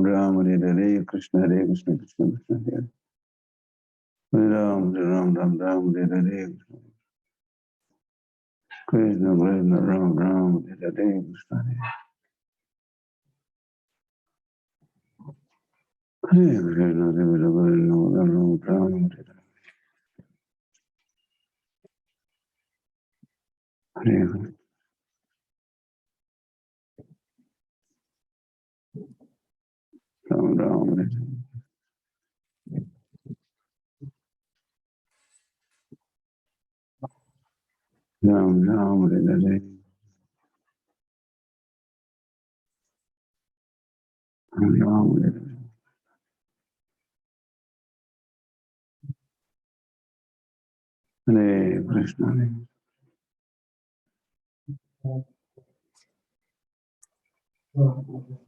Ram, Hare Krishna, Hare Krishna, Krishna Krishna, Hare Ram, Ram, Ram, Ram, Hare Krishna, Krishna, Ram, Ram, Hare Krishna, Hare Krishna, Hare Krishna, Ram, Ram, Hare Krishna. Ram Ram Ram Ram Hare Ram Hare Krishna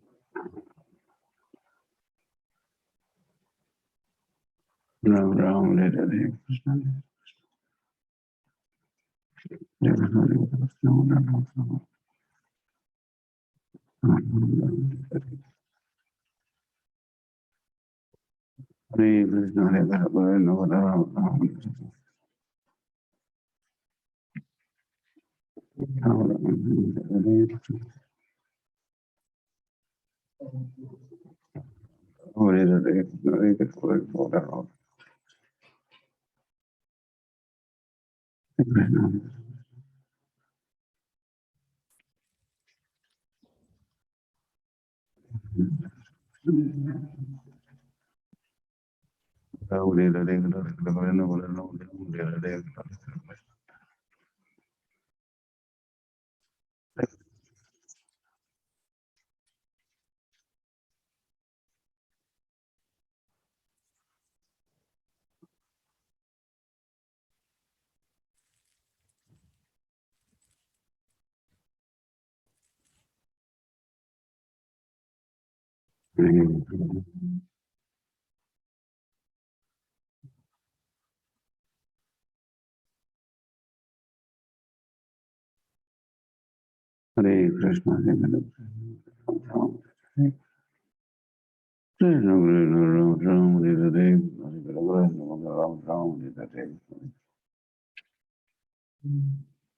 Ram Ram Hare Krishna Hare Krishna Hare Krishna Hare Krishna Krishna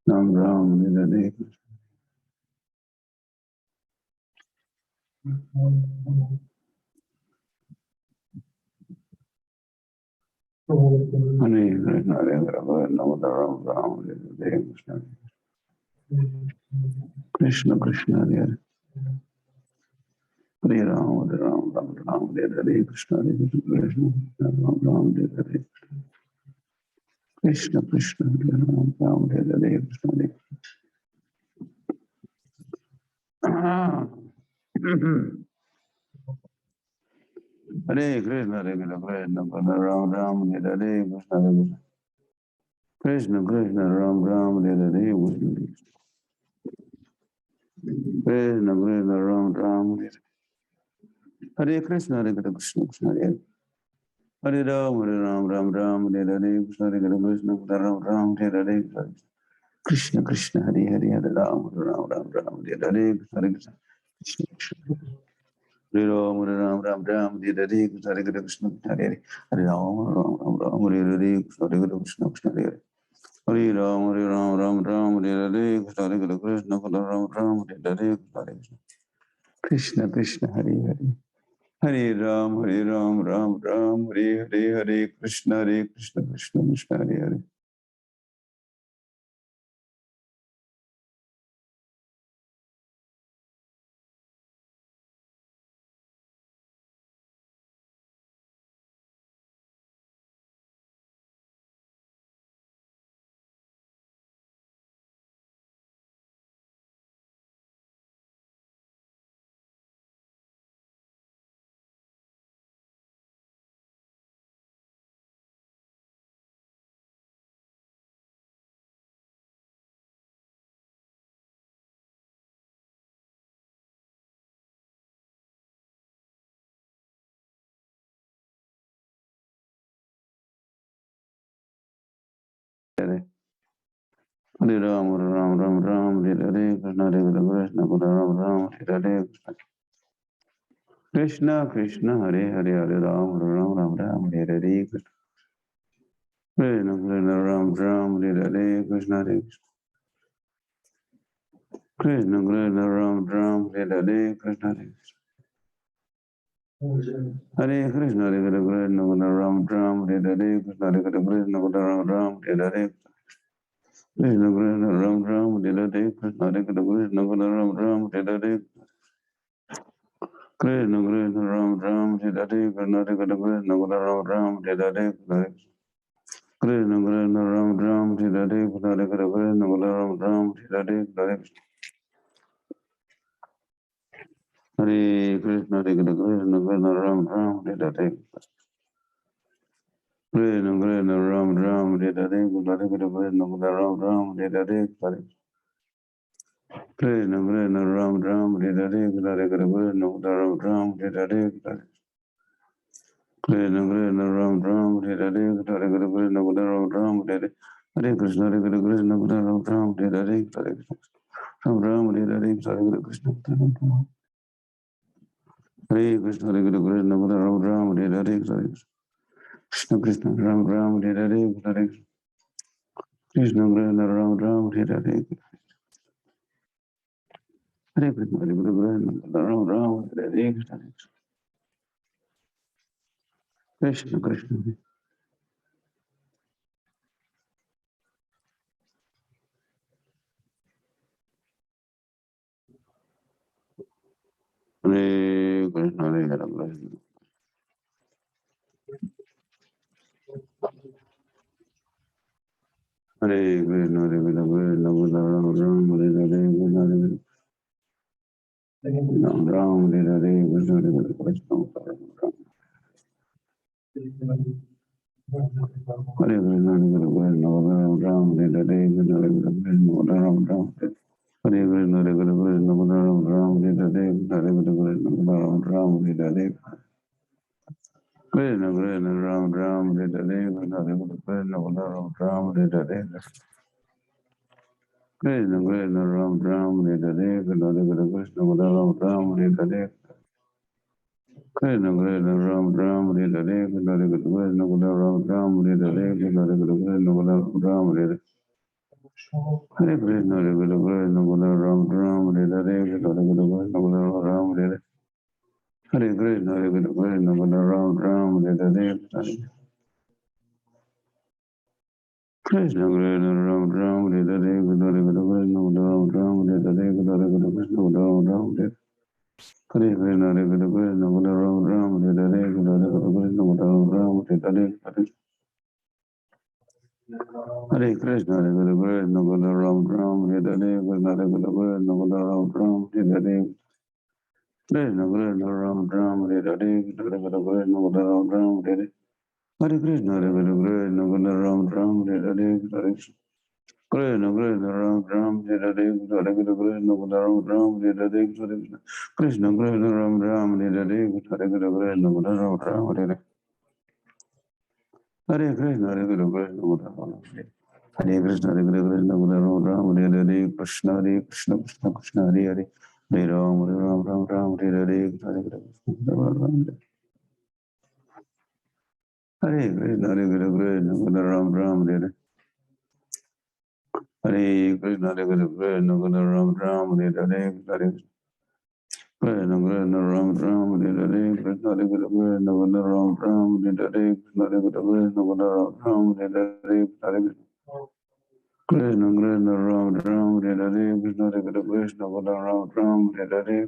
Ram Ram Hare Ram Ram Hare Hare Krishna Hare Krishna Krishna Hare Hare Ram Ram Ram Ram Hare Krishna Hare Krishna Ram Ram Hare Krishna Krishna Hare Ram Ram Hare Krishna Hare Krishna Hare Krishna Ram Ram Hare Krishna Krishna Ram Ram Hare Krishna Krishna Ram Ram Hare Krishna Hare Krishna Krishna Hare Hare Ram Ram Ram Hare Krishna Hare Krishna Ram Ram Hare Krishna Krishna Hare Hare Hare Ram Ram Ram Hare Krishna Krishna Krishna Hare Ram Ram Ram Hare Krishna Hare Krishna Hare Hare Ram Ram Hare Krishna Hare Krishna Krishna Hare Hare Ram Ram Ram Hare Krishna Hare Krishna Ram Ram Hare Krishna Krishna Hare Hare Hare Ram Ram Ram Hare Hare Hare Krishna Krishna Krishna Hare Hare Hare Ram Ram Ram Hare Hare Krishna Hare Krishna Ram Ram Hare Krishna Krishna Krishna Hare Hare Hare Ram Ram Ram Ram Hare Hare Krishna Krishna Krishna Ram Ram Hare Hare Krishna Hare Krishna Krishna Ram Ram Hare Hare Krishna Hare Hare Krishna Hare Krishna Krishna Ram Ram Hare Hare Krishna Hare Krishna Ram Ram Hare Hare Krishna Krishna Ram Ram Hare Hare Krishna Hare Krishna Ram Ram Hare Hare Krishna Krishna Ram Ram Hare Hare Krishna Hare Krishna Ram Ram Hare Hare Krishna Krishna Ram Ram Hare Hare Krishna Hare Krishna Ram Ram Hare Hare Hare Krishna Hare Krishna Krishna Ram Ram Hare Hare Krishna Krishna Ram Ram Hare Hare Krishna Hare Krishna Ram Ram Hare Hare Krishna Krishna Ram Ram Hare Hare Krishna Hare Krishna Ram Ram Hare Hare Krishna Krishna Ram Ram Hare Hare Krishna Hare Krishna Ram Ram Hare Hare Hare Krishna Hare Krishna Krishna Ram Ram Hare Hare Ram Ram Hare Hare Hare Krishna Hare Krishna Hare Krishna Ram Ram Hare Hare Krishna Krishna Ram Ram Hare Hare Hare Krishna Krishna Ram Ram Hare Hare Hare Krishna Hare Krishna Ram Ram Hare Hare Krishna Krishna Hare Krishna Hare Krishna Hare Krishna Hare Krishna Ram Ram Hare Hare Ram Ram Hare Hare Krishna Hare Krishna Hare Krishna Hare Krishna Ram Ram Hare Hare Krishna Hare Krishna Ram Ram Hare Krishna Hare Krishna Ram Ram Hare Hare Hare Krishna Ram Ram Hare Hare Krishna Krishna Ram Ram Hare Hare Krishna Hare Krishna Ram Ram Hare Hare Krishna Krishna Ram Ram Hare Hare Krishna Hare Krishna Ram Ram Hare Hare Krishna Krishna Ram Ram Hare Hare Krishna Hare Krishna Ram Ram Hare Hare Krishna Hare Krishna Ram Ram Hare Hare Hare Krishna Hare Krishna Ram Ram Hare Hare Krishna Hare Krishna Ram Ram Hare Hare Hare Krishna Hare Krishna Ram Ram Hare Hare Krishna Krishna Ram Ram Hare Hare Krishna Hare Krishna Ram Ram Hare Hare Krishna Hare Krishna Ram Ram Hare Hare Krishna Hare Krishna Ram Ram Hare Hare Krishna Hare Krishna Ram Ram Hare Hare Hare Krishna Hare Krishna Ram Ram Hare Hare Krishna Hare Krishna Ram Ram Hare Hare Krishna Krishna Ram Ram Hare Hare Krishna Hare Krishna Ram Ram Hare Hare Hare Krishna Hare Krishna Ram Ram Hare Hare Hare Krishna Krishna Ram Ram Hare Hare Hare Krishna Ram Ram Hare Hare Krishna Krishna Ram Ram Hare Hare Hare Krishna Ram Ram Hare Hare Hare Krishna Hare Krishna Hare Krishna Hare Krishna Ram Ram Hare Hare Krishna Hare Krishna Krishna Krishna Hare Hare Hare Ram Ram Ram Hare Hare Hare Krishna Hare Krishna Hare Krishna Ram Ram Hare Hare Hare Krishna Hare Krishna Ram Ram Hare Hare Hare Krishna Krishna Ram Ram Hare Hare Krishna Hare Krishna Ram Ram Hare Hare Krishna Hare Krishna Ram Ram Hare Hare Hare Krishna Krishna Ram Ram Hare Hare Krishna Hare Krishna Ram Ram Hare Hare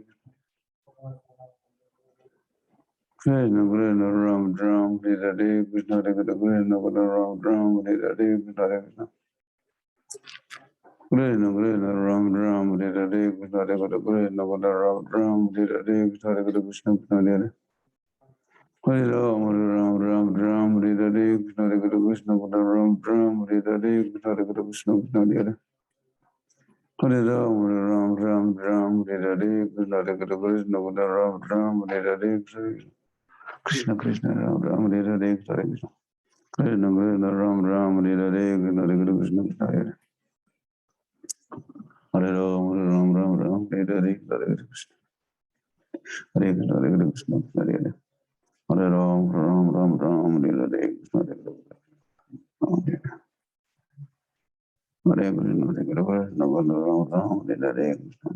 Krishna Krishna Ram Ram Hare Hare Krishna Hare Krishna Ram Ram Hare Hare Hare Krishna Krishna Ram Ram Hare Hare Krishna Hare Krishna Ram Ram Hare Hare Hare Krishna Hare Hare Hare Ram Ram Ram Hare Hare Krishna Hare Krishna Ram Ram Hare Hare Hare Krishna Hare Hare Hare Ram Ram Ram Hare Hare Krishna Hare Krishna Ram Ram Hare Hare Krishna Krishna Ram Ram Hare Hare Hare Krishna Krishna Krishna Ram Ram Hare Hare Krishna Hare Krishna Hare Hare Hare Ram Ram Ram Hare Hare Hare Krishna Hare Krishna, Hare Krishna, Hare Hare. Hare Ram, Ram Ram, Ram, Hare Hare Krishna, Hare Krishna. Hare Krishna, Hare Krishna, Ram Ram, Hare Hare Krishna.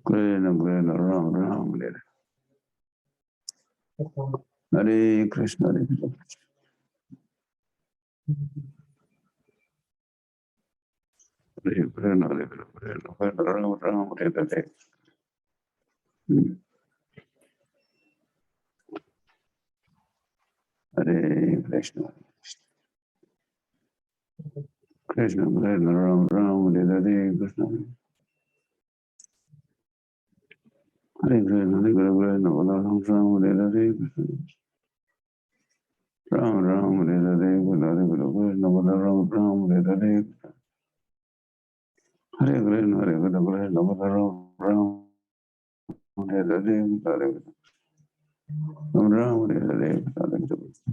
Krishna, Krishna, Ram Ram, Hare Hare. Hare Krishna, Hare Krishna. Hare Krishna, Hare Krishna, Ram Ram, Hare Hare. Hare Krishna. Krishna, Krishna, Ram Ram, Hare Hare Krishna. Hare Krishna, Hare Krishna, Ram Ram, Hare Hare Krishna. Ram Ram, Hare Hare Krishna, Hare Krishna, Ram Ram, Hare Hare Krishna. Hare Krishna, Hare Krishna, Ram Ram, Hare Hare Krishna. Ram Ram, Hare Hare Krishna, Hare Krishna.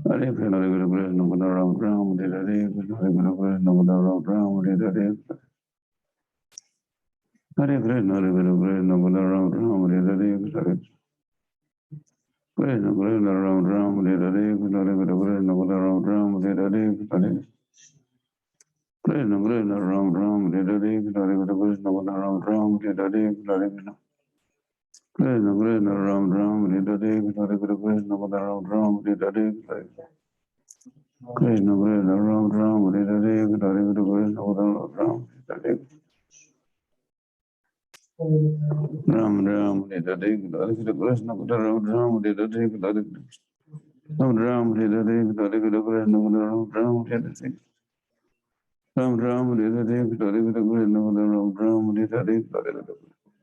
Hare Krishna, Hare Krishna, Ram Ram, Hare Hare Krishna, Hare Krishna, Ram Ram, Hare Hare Krishna. Hare Krishna, Hare Krishna, Ram Ram, Hare Hare Krishna. Krishna, Krishna, Ram Ram, Hare Hare Krishna, Hare Krishna, Ram Ram, Hare Hare Krishna. Krishna, Krishna, Ram Ram, Hare Hare Krishna, Hare Krishna, Ram Ram, Hare Hare Krishna. Krishna, Krishna, Ram Ram, Hare Hare Krishna, Hare Krishna, Ram Ram, Hare Hare Krishna. Krishna, Krishna, Ram Ram, Hare Hare Krishna, Hare Krishna, Ram Ram, Hare Hare. Ram Ram, Hare Hare Krishna, Hare Krishna, Ram Ram, Hare Hare Krishna. Ram Ram, Hare Hare Krishna, Hare Krishna, Ram Ram, Hare Hare. Ram Ram, Hare Hare Krishna, Hare Krishna, Ram Ram, Hare Hare Krishna.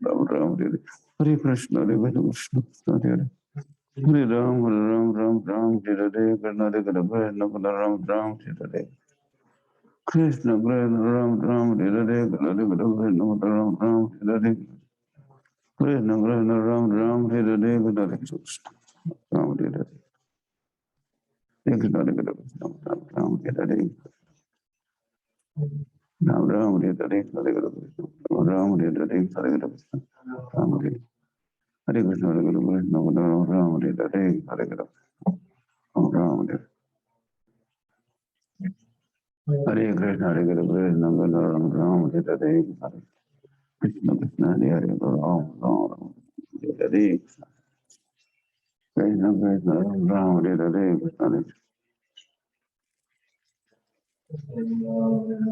Ram Ram, Hare Hare. Hare Krishna, Hare Krishna, Krishna Krishna, Hare Hare. Hare Ram, Hare Ram, Ram Ram, Hare Hare Krishna, Hare Krishna, Ram Ram, Hare Hare. Krishna, Krishna, Ram Ram, Hare Hare Krishna, Hare Krishna, Ram Ram, Hare Hare. Krishna, Krishna, Ram Ram, Hare Hare Krishna, Hare Krishna, Ram Hare Hare. Krishna, Hare Krishna, Ram Ram, Hare Hare. Ram Ram, Hare Hare, Hare Krishna, Ram Hare Hare, Hare Krishna, Ram Hare Hare Krishna, Hare Krishna, Ram Hare Hare, Hare Krishna, Ram Hare. Hare Krishna, Hare Krishna, Ram Ram, Hare Hare, Krishna Krishna, Hare Hare, Ram Ram, Hare Hare, Krishna Krishna, Ram Ram, Hare Hare, Krishna Hare. Ram Ram, Ram Hare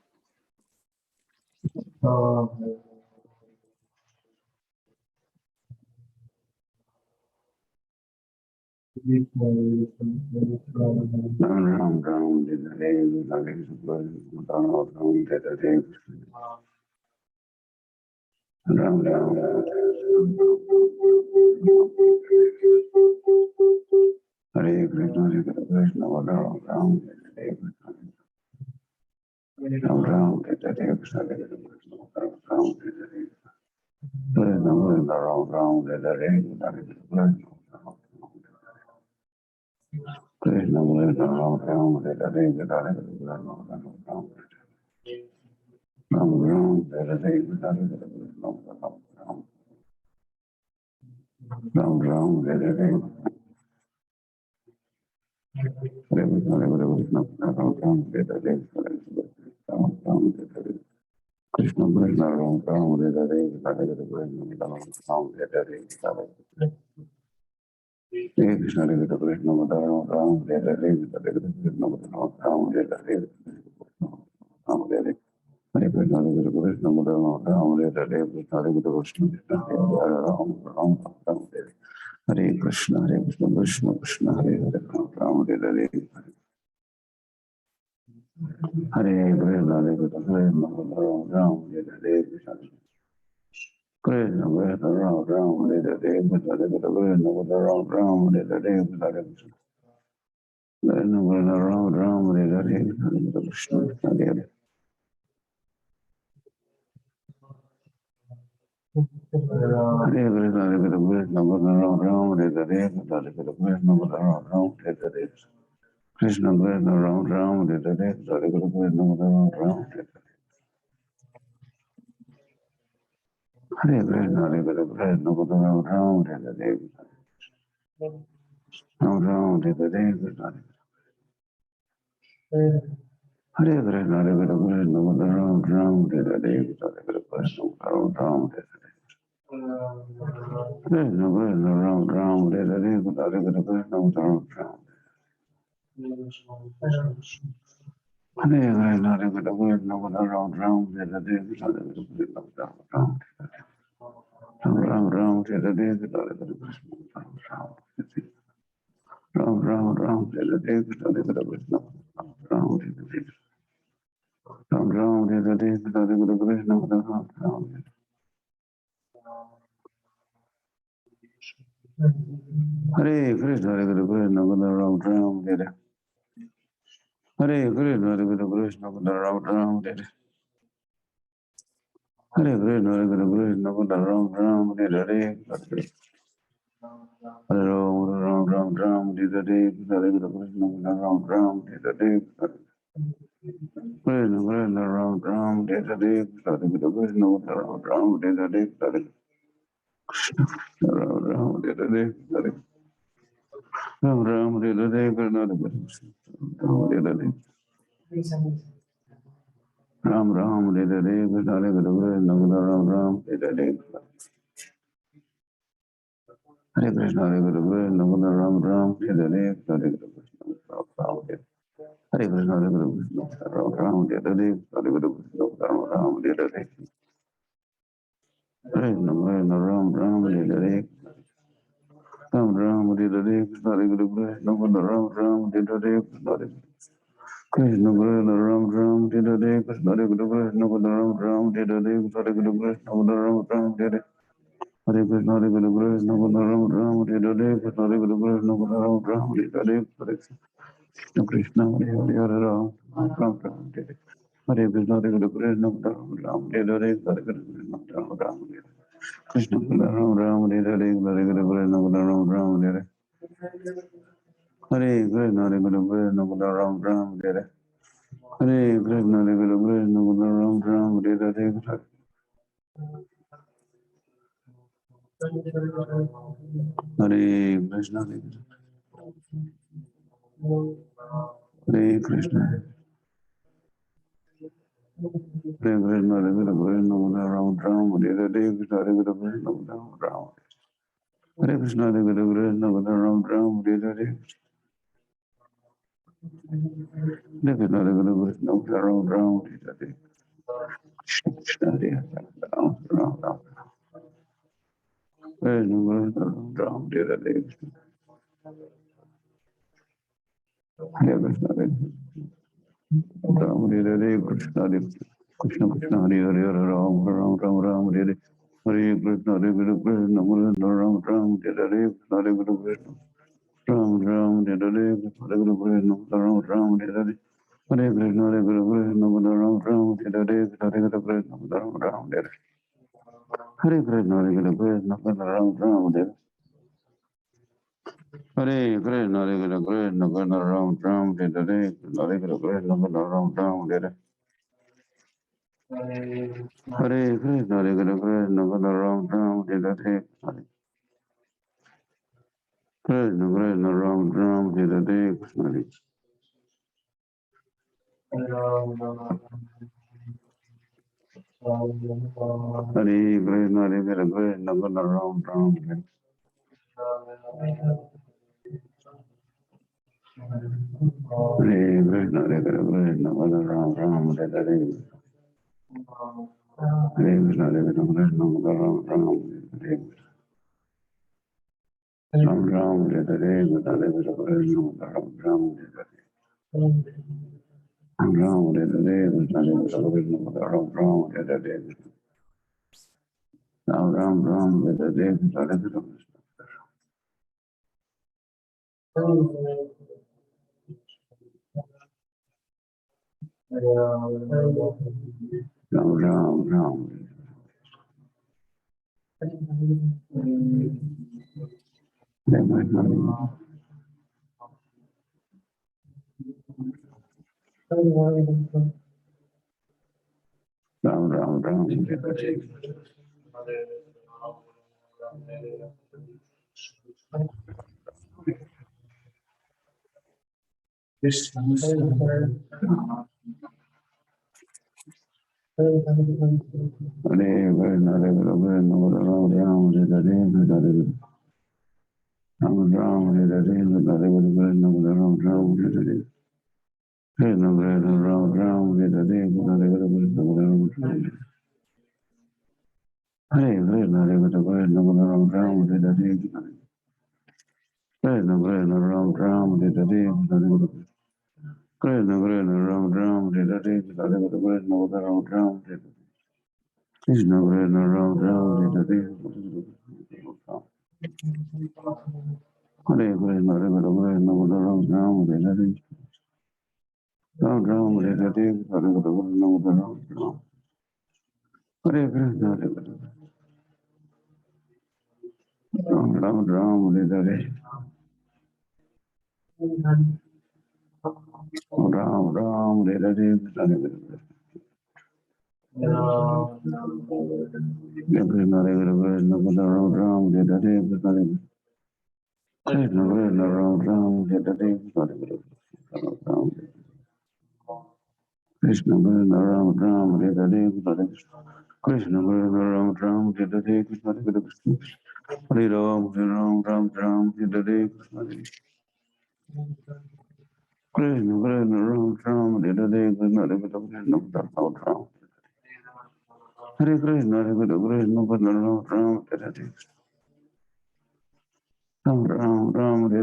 Hare, Hare Krishna, Ram Ram, Hare Hare, Ram Ram. Hare Krishna, Hare Krishna, Ram Ram, Hare Krishna. Ram Ram, Hare Hare, Krishna Hare Krishna, Ram Ram, Hare Hare. Krishna Krishna, Ram Ram, Hare Hare, Krishna Krishna, Krishna Krishna, Ram Ram, Hare Hare, Krishna Krishna, Ram Ram, Ram Ram, Hare Hare, Krishna Krishna, Ram Ram, Hare Hare. Hare Krishna, Hare Krishna, Ram Ram, Hare Hare, Ram Ram, Hare Hare. Krishna Krishna, Ram Ram, Hare Hare, Krishna Krishna, Ram Ram, Hare Hare, Hare Krishna, Hare Krishna, Ram Ram, Hare Hare, Krishna Krishna, Ram Ram, Hare Hare, Ram Hare. Hare Krishna, Hare Krishna, Ram Ram, Hare Hare, Krishna Krishna, Ram Ram, Hare. Hare Krishna, Hare Krishna, Krishna Krishna, Hare Hare, Ram Ram, Hare Hare. Hare Krishna, Hare Krishna, Ram Ram, Hare Hare, Krishna Krishna, Krishna, Ram Ram, Hare Hare, Krishna Krishna, Ram Ram, Hare Hare, Krishna Krishna. Krishna Krishna, Ram Ram, Hare Hare, Krishna Krishna, Hare Hare. Hare Krishna, Hare Krishna, Ram Ram, Hare Hare, Krishna Krishna, Ram Ram, Hare Hare. Krishna Krishna Ram Ram Hare Hare Hare Krishna Krishna Ram Ram Hare Krishna Hare Krishna Krishna Ram Ram Hare Hare Ram Ram Hare Hare Krishna Hare Krishna Hare Krishna Krishna Ram Ram Hare Hare Krishna Krishna Ram Ram Hare Hare Krishna Krishna Ram Ram Hare Hare Krishna Krishna Ram Ram Hare Krishna Hare Krishna Krishna Ram Ram Hare Hare Krishna Krishna Ram Ram Hare Hare Krishna Ram Ram Hare Hare Krishna Krishna Ram Ram Hare Hare Ram Ram Hare Hare Krishna Krishna Ram Ram Hare Krishna Hare Krishna Krishna Ram Ram Hare Hare Krishna Hare Krishna Krishna Ram Ram Hare Hare Krishna Hare Krishna Krishna Ram Ram Hare Hare Hare Ram Ram Ram Hare Hare Hare Krishna Ram Ram Hare Hare Krishna Krishna Ram Ram Hare Hare Hare Krishna Ram Ram Hare Hare Hare Ram Ram Hare Hare Hare Ram Ram Hare Hare Krishna Hare Hare Ram Ram Hare Hare Krishna Hare Krishna Ram Ram Hare Hare Hare Krishna Hare Krishna Ram Ram Hare Hare Hare Krishna Hare Krishna Ram Ram Hare Hare Hare Krishna Ram Ram Hare Hare Krishna Krishna Ram Ram Hare Hare Ram Ram Hare Hare Krishna Hare Krishna Ram Ram Hare Hare Krishna Krishna Ram Ram Hare Hare Krishna Hare Krishna Ram Ram Hare Hare Hare Krishna Ram Ram Hare Hare Hare Krishna Hare Krishna Krishna Ram Ram Hare Hare Krishna Hare Krishna Ram Ram Hare Hare Krishna Krishna Hare Hare Hare Ram Ram Ram Hare Hare Krishna Hare Krishna Ram Ram Hare Hare Hare Krishna Ram Ram Hare Krishna Ram Ram Hare Hare Hare Krishna Ram Ram Hare Hare Krishna Hare Krishna Krishna Ram Ram Hare Hare Krishna Hare Krishna Krishna Ram Ram Hare Hare Hare Krishna Hare Krishna Hare Krishna Hare Krishna Ram Ram Hare Hare Krishna Hare Krishna Ram Ram Hare Krishna Hare Krishna Ram Ram Hare Hare Hare Krishna Hare Krishna Ram Ram Hare Hare Krishna Hare Ram Ram Ram Hare Krishna Ram Hare Hare Hare Krishna Hare Ram Hare Hare Krishna Hare Krishna Krishna Hare Hare Hare Ram Ram Ram Ram Hare Hare Hare Krishna Hare Krishna Krishna Ram Ram Hare Hare Krishna Hare Krishna Ram Ram Hare Hare Krishna Hare Krishna Ram Ram Hare Hare Hare Krishna Hare Krishna Ram Ram Hare Hare Krishna Hare Krishna Ram Ram Hare Hare Hare Krishna Hare Krishna Ram Ram Hare Hare Krishna Hare Krishna Ram Ram Hare Hare Hare Krishna Ram Ram Hare Hare Krishna Hare Krishna Ram Ram Hare Hare Krishna Krishna Ram Ram Hare Hare Krishna Hare Hare Krishna Hare Krishna Ram Ram Hare Hare Krishna Hare Krishna Ram Ram Hare Hare Hare Krishna Hare Krishna Ram Ram Hare Hare Ram Ram Hare Hare Krishna Hare Krishna Ram Ram Hare Hare Ram Ram Hare Hare Krishna Hare Krishna Ram Ram Hare Hare Ram Ram Hare Hare Krishna Hare Krishna Ram Ram Ram Ram Ram. Krishna Krishna Ram Ram Hare Hare Hare Krishna Hare Krishna Ram Ram Hare Hare Ram Ram Hare Hare Hare Krishna Ram Ram Hare Krishna Hare Krishna Ram Ram Ram Hare Hare Ram Ram Hare Hare Krishna Hare Krishna Krishna Hare Krishna Ram Ram Hare Hare Krishna Hare Krishna Krishna Ram Ram Hare Hare Krishna Hare Krishna Krishna Ram Ram Hare Hare Krishna Krishna Ram Ram Hare Hare Krishna Hare Krishna Hare Ram Ram Ram Hare Hare Krishna Hare Krishna Krishna Ram Ram Hare Hare Krishna Hare Krishna Hare Krishna Hare Krishna Krishna Ram Ram Hare Hare Ram Ram Ram Hare Hare Krishna Hare Krishna Ram Ram Hare Krishna Hare Krishna Krishna Ram Ram Hare Hare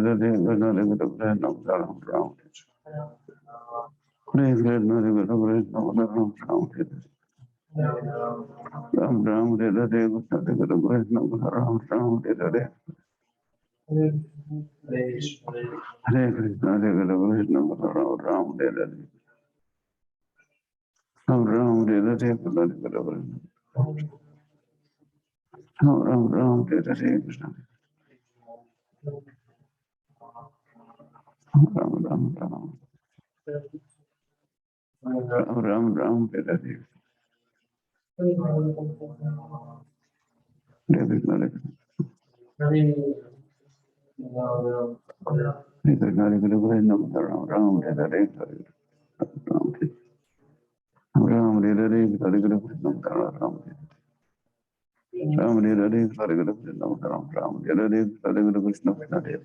Ram Ram Hare Hare Krishna Hare Krishna Krishna Ram Ram Hare Hare Hare Krishna Hare Krishna Krishna Ram Ram Hare Hare Ram Ram Hare Hare Krishna Hare Krishna Ram Ram Hare Hare Krishna Ram Ram Ram Ram Ram Hare Hare Hare Krishna Hare Krishna Hare Krishna Hare Krishna Krishna Ram Ram Hare Hare Ram Ram Hare Hare Hare Krishna Ram Ram Ram Hare Hare Hare Krishna Ram Ram Hare Hare Hare Krishna Krishna Hare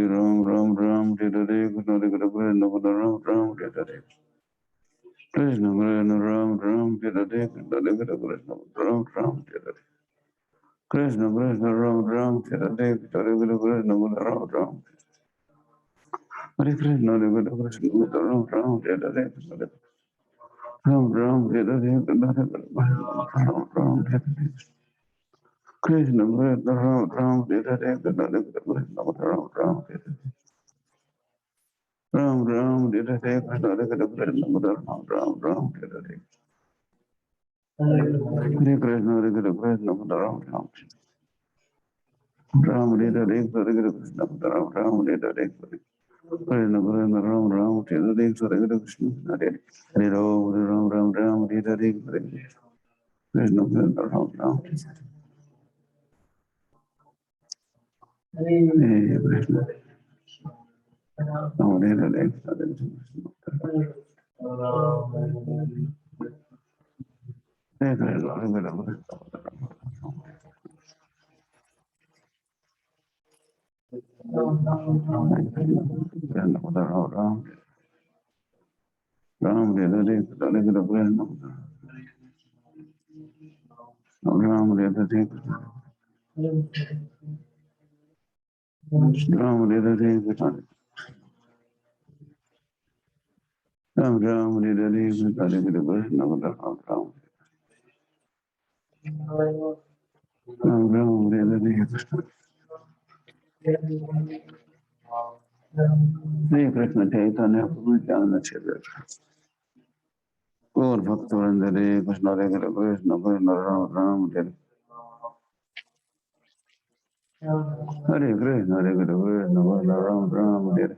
Ram Ram Ram Hare Hare Krishna Hare Krishna Ram Ram Hare Hare Krishna Krishna Ram Ram Hare Hare Krishna Hare Krishna Ram Ram Hare Hare Krishna Krishna Ram Ram Hare Hare Krishna Hare Krishna Ram Ram Hare Krishna Hare Krishna Ram Ram Hare Hare Ram Ram Hare Hare Krishna Hare Krishna Ram Ram Hare Hare Krishna Krishna Ram Ram Hare Hare Krishna Hare Krishna Ram Ram Hare Hare Ram Ram Hare Hare Krishna Hare Krishna Ram Ram Hare Hare Hare Krishna Hare Krishna Ram Ram Ram Hare Hare Krishna Krishna Ram Ram Hare Hare Krishna Krishna Ram Ram Hare Hare Krishna Krishna Hare Hare Ram Ram Ram Hare Hare Krishna Krishna Ram Ram Hare Krishna Ram Hare Hare Krishna Hare Ram Hare Hare Ram Hare Hare Ram Hare Hare Ram Ram Hare Hare Krishna Hare Krishna Ram Ram Hare Hare Krishna Hare Krishna Chaitanya Prabhu Nityananda Hare Gaur Bhaktivinoda Hare Krishna Hare Krishna Krishna Ram Ram Hare Hare Krishna Hare Krishna Ram Ram Hare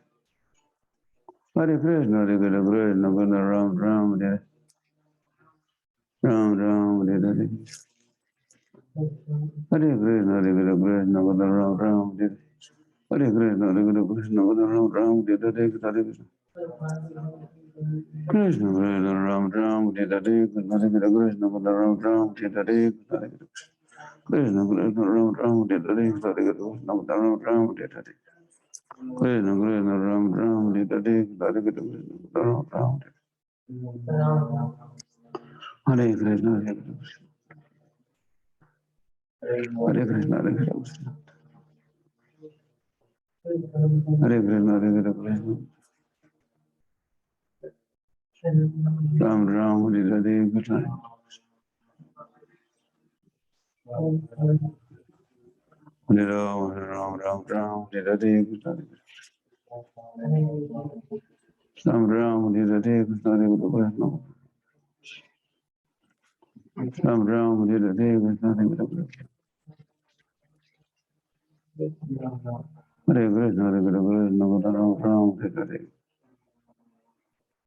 Hare Krishna, Hare Krishna, Krishna Krishna, Ram Ram, Hare Ram Ram, Hare Hare. Hare Krishna, Hare Krishna, Krishna Krishna, Ram Ram, Hare Hare Krishna, Hare Krishna, Krishna Krishna, Ram Ram, Hare Hare Krishna. Krishna Krishna, Ram Ram, Hare Hare Krishna, Hare Krishna, Krishna Krishna, Ram Ram, Hare Hare Krishna. Krishna Krishna, Ram Ram, Hare Hare Krishna, Hare Krishna, Ram Ram, Hare Hare. Krishna Krishna, Ram Ram, Hare Hare Krishna, Hare Krishna, Ram Ram, Hare Krishna, Hare Krishna. Hare Krishna, Hare Krishna. Hare Krishna, Hare Krishna. Ram Ram, Hare Hare Krishna. Hare Ram, Ram Ram, Ram Hare Hare Krishna. Ram Ram, Hare Hare Krishna, Hare Krishna. Ram Ram, Hare Hare Krishna, Hare Krishna. Hare Krishna, Hare Krishna, Ram Ram, Hare Hare.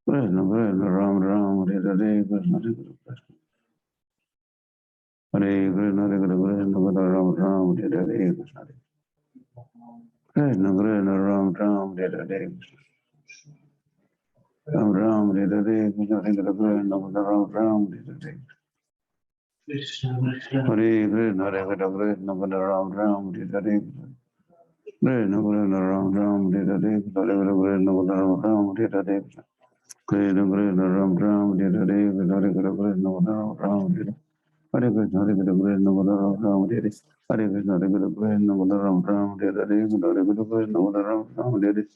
Krishna Krishna, Ram Ram, Hare Hare Krishna, Hare Krishna. Hare Krishna, Hare Krishna, Ram Ram, Hare Hare Krishna. Krishna Krishna, Ram Ram, Hare Hare Krishna. Ram Ram, Hare Hare Krishna, Hare Krishna, Ram Ram, Hare Hare. Hare Krishna, Hare Krishna, Ram Ram, Hare Hare. Krishna Krishna, Ram Ram, Hare Hare, Hare Krishna, Ram Ram, Hare Hare. Krishna Krishna, Ram Ram, Hare Hare, Hare Krishna, Ram Ram, Hare Hare. Hare Krishna, Hare Krishna, Ram Ram, Hare Hare. Hare Krishna, Hare Krishna, Ram Ram, Hare Hare. Hare Krishna, Hare Krishna, Ram Ram, Hare Hare.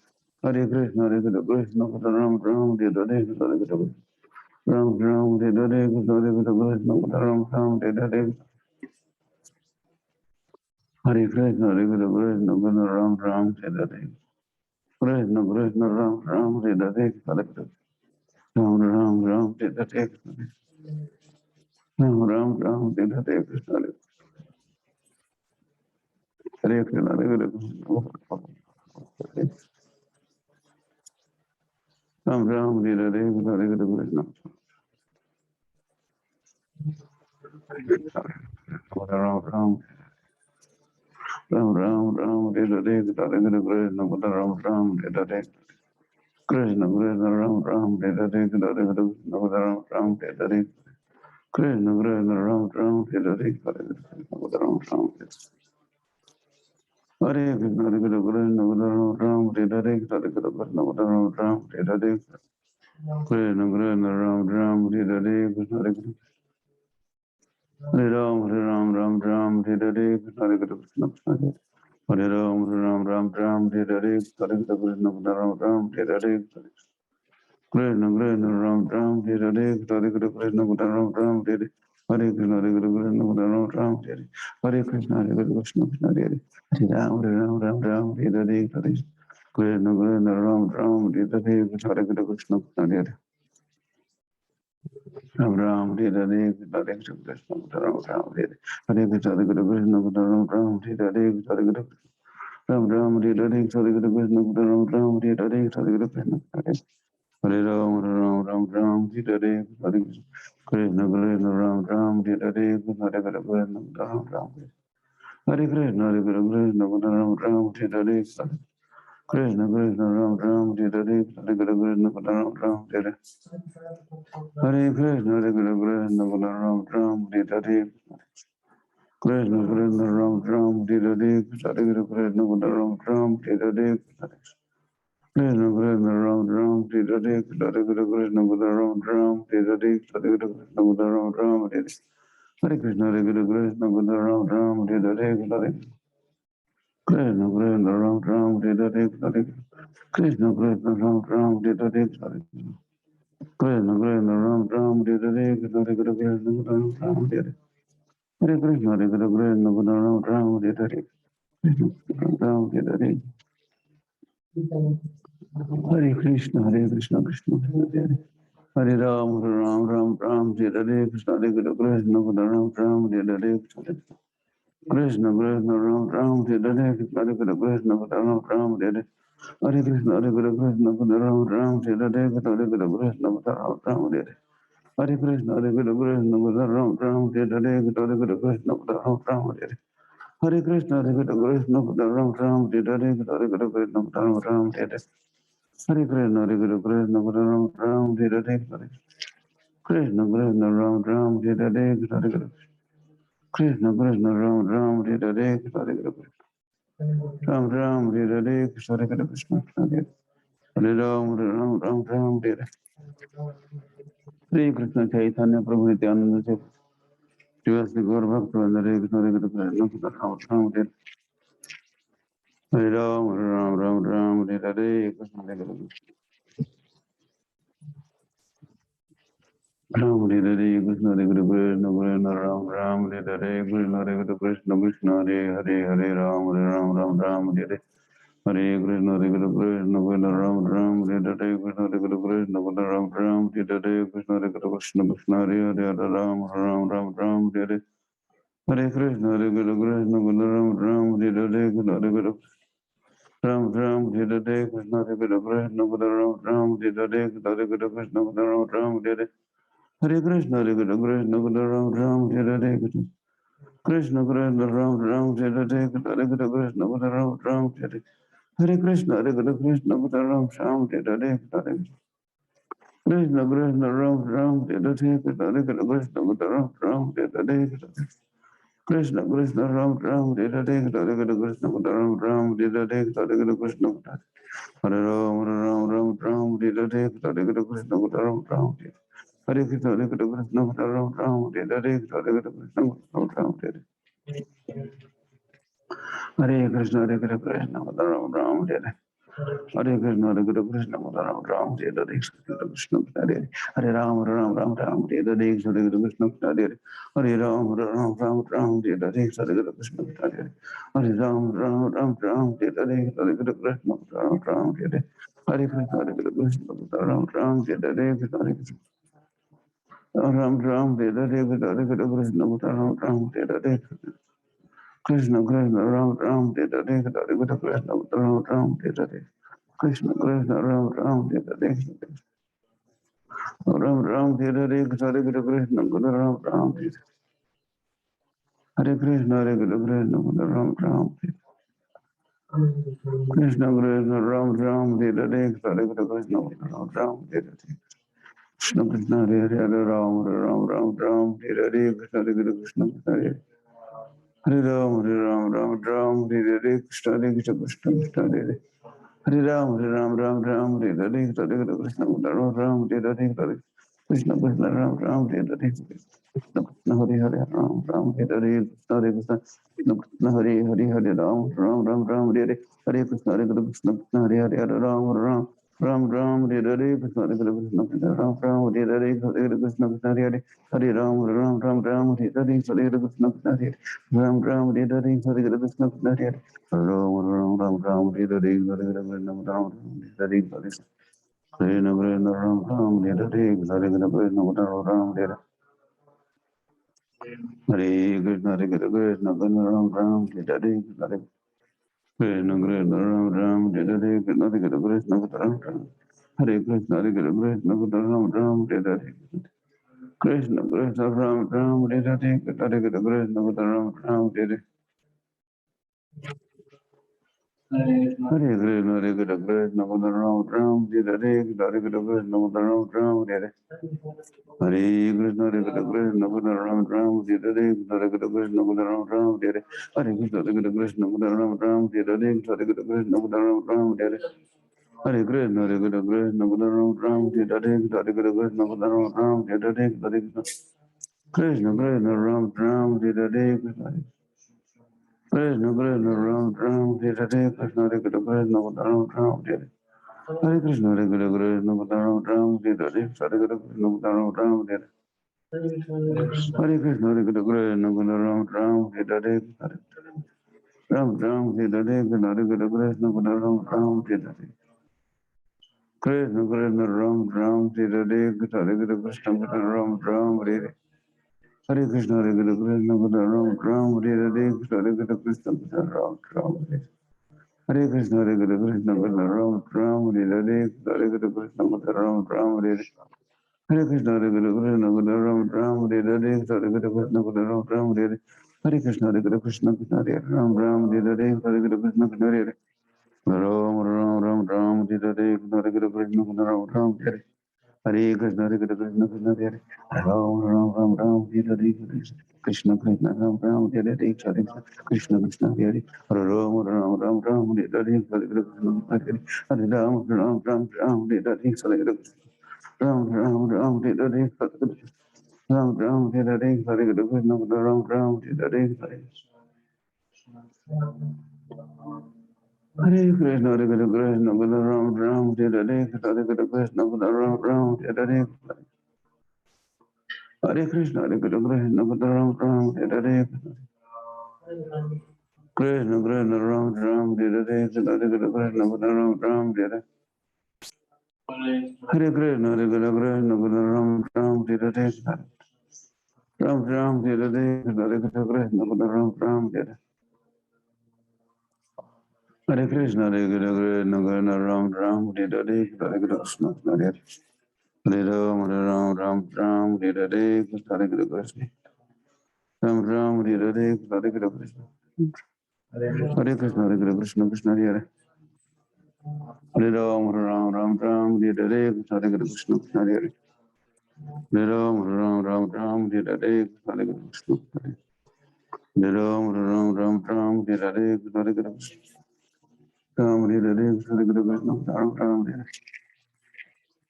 Hare Krishna, Hare Krishna, Ram Ram, Hare Hare. Ram Ram, Hare Hare, Krishna Hare Krishna, Ram Ram, Hare Hare. Hare Krishna, Hare Krishna, Ram Ram, Hare Hare. Krishna Krishna, Ram Ram, Hare Hare. Hare Krishna, Ram Ram, Hare Hare. Ram Ram, Hare Hare, Krishna Hare. Hare Krishna, Hare Krishna. Ram Ram, Hare Hare, Krishna Hare Krishna. Ram Ram. Ram Ram, Hare Hare, Krishna Hare Krishna, Ram Ram, Hare Hare. Krishna Krishna, Ram Ram, Hare Hare, Krishna Hare Krishna, Ram Ram, Hare Hare. Krishna Krishna, Ram Ram, Hare Hare, Krishna Hare Krishna, Ram Ram, Hare Hare. Hare Krishna, Hare Krishna, Ram Ram, Hare Hare, Krishna Hare Krishna, Ram Ram, Hare Hare. Krishna Krishna, Ram Ram, Hare Hare, Krishna Hare Krishna. Hare Ram, Ram Ram, Hare Hare, Krishna Hare Krishna, Hare Ram, Ram Hare Hare, Krishna Hare Krishna, Ram Ram, Hare Hare. Krishna Krishna, Ram Ram, Hare Hare, Krishna Hare Krishna, Ram Ram, Hare Hare. Hare Krishna, Hare Krishna, Ram Ram, Hare Hare. Hare Krishna, Hare Krishna, Krishna Hare Hare. Hare Ram, Ram Hare Hare, Hare Krishna Krishna, Ram Ram, Hare Hare, Krishna Hare Krishna, Hare Hare. Ram Ram, Hare Hare, Krishna Hare Krishna, Ram Ram, Hare Hare. Hare Krishna, Hare Krishna, Ram Ram, Hare Hare, Krishna Hare Krishna. Ram Ram, Hare Hare, Krishna Hare Krishna, Ram Ram, Hare Hare, Krishna Hare Krishna, Hare Hare Ram, Ram, Hare Hare, Hare Krishna Krishna, Ram Ram, Hare Hare, Krishna Hare Krishna, Ram Ram. Hare Krishna, Hare Krishna, Ram Ram, Hare Hare. Krishna Krishna, Ram Ram, Hare Hare, Hare Krishna, Ram Ram, Hare Hare Krishna, Hare Krishna, Ram Ram, Hare Hare. Krishna Krishna, Ram Ram, Hare Hare, Krishna Hare Krishna, Ram Ram, Hare Hare. Krishna Krishna, Ram Ram, Hare Hare, Krishna Hare Krishna, Ram Ram, Hare Hare, Krishna Hare Krishna, Ram Ram, Hare Hare. Hare Krishna, Hare Krishna, Ram Ram, Hare Hare, Krishna Krishna, Ram Ram, Hare Hare, Krishna Krishna, Ram Ram, Hare Hare, Krishna Krishna, Ram Ram, Hare Hare, Krishna Hare Krishna, Ram Ram, Hare Hare. Hare Krishna, Hare Krishna, Ram Ram, Hare Hare, Krishna Ram, Hare Hare. Hare Krishna, Krishna Krishna, Hare Hare Ram, Ram, Hare Hare, Krishna Hare Krishna, Ram Ram, Hare Hare, Krishna Krishna, Ram Ram, Hare Hare, Krishna Hare Krishna, Ram Ram, Hare Hare. Hare Krishna, Hare Krishna, Ram Ram, Hare Krishna, Hare Krishna, Ram Ram, Hare Krishna, Hare Krishna, Ram Ram, Hare Krishna, Ram Ram, Hare Krishna, Hare Krishna, Ram Ram, Hare Krishna, Ram Ram, Hare Krishna, Hare Krishna, Ram Ram, Hare Krishna, Krishna Ram Ram, Hare Krishna, Krishna Ram Ram, Hare Krishna, Ram Ram, Hare Krishna, Hare Krishna, Hare Ram, Ram Ram, Ram Hare Hare Krishna Chaitanya Prabhu Nityananda Dev Shivasri Gaur Bhaktivinoda Hare Krishna, Hare Krishna, Ram Ram Hare Hare Ram, Ram Ram, Ram Hare Krishna, Hare Krishna. Ram Hare Krishna, Hare Krishna, Ram Ram Hare Krishna, Hare Krishna, Krishna Hare Hare, Hare Ram, Ram Ram Hare Hare Krishna, Hare Krishna, Ram Ram Hare Krishna, Hare Krishna, Ram Ram Hare Krishna, Hare Krishna, Krishna Hare Hare, Hare Ram, Ram Hare Hare Krishna, Hare Krishna, Ram Ram Hare Krishna, Hare Krishna, Ram Ram Hare Krishna, Hare Krishna, Ram Ram Hare Krishna, Hare Krishna, Ram Ram Hare Hare Krishna, Hare Krishna, Ram Ram Hare Krishna, Krishna Krishna, Ram Ram Hare Krishna, Hare Krishna, Ram Ram Hare Hare Krishna, Hare Krishna, Ram Ram Hare Krishna, Krishna Krishna, Ram Ram Hare Krishna, Hare Krishna, Ram Ram Hare Krishna, Krishna Krishna, Ram Ram Hare Krishna, Hare Krishna, Ram Ram Hare Krishna, Hare Krishna, Hare Ram, Ram Ram, Ram Hare Krishna, Hare Krishna, Ram Ram Hare Krishna, Hare Krishna, Ram Ram Hare Krishna, Hare Krishna, Ram Ram Hare Krishna, Hare Krishna, Ram Ram Hare Hare Krishna, Hare Krishna, Ram Ram Hare Krishna, Hare Ram, Ram Ram, Ram Hare Krishna, Hare Krishna, Hare Ram, Ram Ram, Ram Hare Krishna, Hare Krishna, Hare Ram, Ram Ram, Ram Hare Krishna, Hare Krishna, Ram Ram Hare Hare Krishna, Hare Krishna, Ram Ram Hare Krishna, Hare Krishna, Ram Ram Hare Krishna, Hare Krishna, Ram Ram Hare Krishna, Krishna Ram Ram Hare Krishna, Hare Krishna, Ram Ram Hare Krishna, Krishna Ram Ram Hare Krishna, Ram Ram Hare Krishna, Hare Krishna, Ram Ram Hare Krishna, Hare Krishna, Ram Ram Krishna, Krishna Ram Ram Hare Krishna, Hare Krishna, Ram Ram Hare Krishna, Krishna Hare Hare, Ram Ram, Ram Ram Hare Krishna, Hare Krishna, Hare Hare Ram, Ram Ram, Ram Hare Krishna, Hare Krishna, Krishna Krishna Hare Hare Ram, Ram Ram, Hare Krishna, Hare Krishna, Ram Ram Hare Hare Krishna, Krishna Ram Ram Hare Hare Krishna, Krishna Hare Hare, Ram Ram Hare Krishna, Hare Krishna, Krishna Hare Hare, Ram Ram Hare Hare, Hare Krishna, Hare Krishna, Krishna Hare Hare, Ram Ram Hare Hare, Krishna Hare Krishna, Ram Ram Hare Hare, Hare Krishna, Krishna Hare Hare, Hare Ram Ram Hare Hare, Hare Krishna, Krishna Hare Hare, Ram Ram Hare Hare, Hare Krishna, Krishna Hare Hare, Ram Ram Hare Hare, Hare Krishna, Ram Ram Hare Hare, Krishna Krishna Ram Ram Hare Hare, Hare Krishna, Ram Ram Hare Hare, Hare Krishna, Hare Krishna, Ram Ram Hare Hare, Hare Krishna, Krishna Ram Ram Hare Hare, Krishna Krishna Ram Ram, Hare Krishna, Hare Krishna, Ram Ram Hare Hare, Krishna Krishna Ram Ram Hare Hare, Hare Krishna, Ram Ram Hare Hare, Hare Krishna, Hare Krishna, Ram Ram Hare Hare, Hare Krishna, Ram Ram Hare Hare, Hare Krishna, Hare Krishna, Ram Ram Hare Hare, Hare Krishna, Ram Ram Hare Hare, Hare Krishna, Hare Krishna, Ram Ram Hare Hare, Hare Krishna, Ram Ram Hare Hare, Hare Krishna, Hare Krishna, Ram Ram Hare Hare, Hare Krishna, Ram Ram Hare Hare, Hare Krishna, Krishna Ram Ram Hare Hare, Krishna Krishna Ram Ram Hare Hare, Krishna Krishna Ram Ram Hare Hare, Hare Krishna, Hare Krishna, Ram Ram Hare Hare, Hare Krishna, Ram Ram Hare Hare, Hare Krishna, Hare Krishna, Ram Ram Hare Hare, Ram Ram Hare Hare, Hare Krishna, Ram Ram Hare Hare, Krishna Krishna Ram Ram Hare Hare, Hare Krishna, Ram Ram Hare Hare, Hare Krishna, Hare Krishna, Ram Ram Hare Hare, Hare Krishna, Ram Ram Hare Hare, Hare Krishna, Hare Krishna, Krishna Ram, Ram, Hare Hare Krishna, Ram, Ram, Hare Hare Krishna, Hare Krishna, Ram, Ram, Hare Hare Krishna, Ram, Ram, Hare Hare Krishna, Hare Krishna, Hare Ram, Ram, Hare Hare Krishna, Hare Ram, Ram, Ram, Ram, Hare Hare Krishna, Ram, Ram, Hare Hare Krishna, Hare Krishna, Krishna Hare Ram, Ram, Ram, Ram, Hare Hare Krishna, Krishna, Ram, Ram, Hare Hare Krishna, Krishna, Hare Hare Ram, Ram, Ram, Ram, Hare Hare Krishna, Hare Ram, Ram, Ram, Ram, Hare Hare Krishna, Ram, Ram, Ram, Hare Hare Ram, Ram, Hare Hare Hare Krishna, Ram, Ram, Hare Hare Hare Krishna, Hare Krishna, Ram, Ram, Hare Hare Krishna, Ram, Ram, Hare Hare Hare Krishna, Hare Krishna, Ram, Ram, Hare Hare Krishna, Krishna, Ram, Ram, Hare Hare Krishna, Ram, Ram, Hare Hare Krishna, Hare Krishna, Ram, Ram, Hare Hare Ram, Ram, Hare Hare Krishna, Ram, Ram, Hare Hare Krishna, Hare Krishna, Ram, Ram, Hare Hare Krishna, Hare Ram, Ram, Ram, Ram, Hare Hare Krishna, Hare Krishna, Ram, Ram, Hare Hare Krishna, Hare Krishna, Hare Krishna, Krishna Hare Hare Ram, Ram, Ram, Ram, Hare Hare Krishna, Krishna, Krishna Hare Hare Ram, Ram, Ram, Ram, Hare Hare Krishna, Krishna, Hare Ram, Ram, Ram, Ram, Hare Hare Krishna, Ram, Hare Hare Krishna, Krishna, Ram, Ram, Hare Krishna, Hare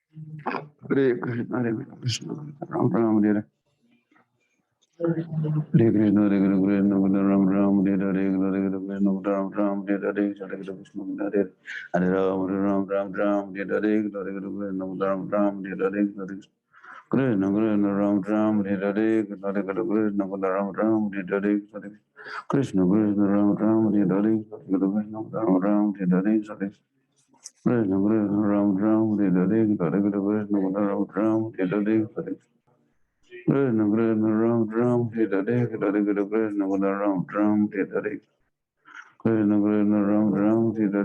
Krishna, Ram, Ram, Hare Hare Krishna, Hare Krishna, Ram, Ram, Hare Hare Krishna, Ram, Ram, Hare Hare Krishna, Hare Hare Ram, Ram, Ram, Ram, Hare Hare Krishna, Ram, Ram, Hare Hare Krishna, Krishna, Ram, Ram, Hare Hare Krishna, Krishna, Ram, Ram, Hare Hare Krishna, Krishna, Ram, Ram, Hare Hare Krishna, Ram, Ram, Hare Hare Krishna, Krishna, Ram, Ram, Hare Hare Krishna, Ram, Ram, Hare Hare Krishna, Krishna, Ram, Ram, Hare Hare Krishna, Ram, Ram, Hare Hare Krishna, Krishna, Ram, Ram, Hare Hare Krishna, Ram, Ram, Hare Hare Krishna, Krishna, Krishna, Ram, Ram, Hare Hare Krishna, Ram, Ram, Hare Hare Krishna, Krishna, Krishna, Ram, Ram, Hare Hare Krishna, Ram, Ram, Hare Hare Krishna, Hare Hare Ram, Ram, Ram, Ram, Hare Hare Krishna, Ram, Ram, Hare Hare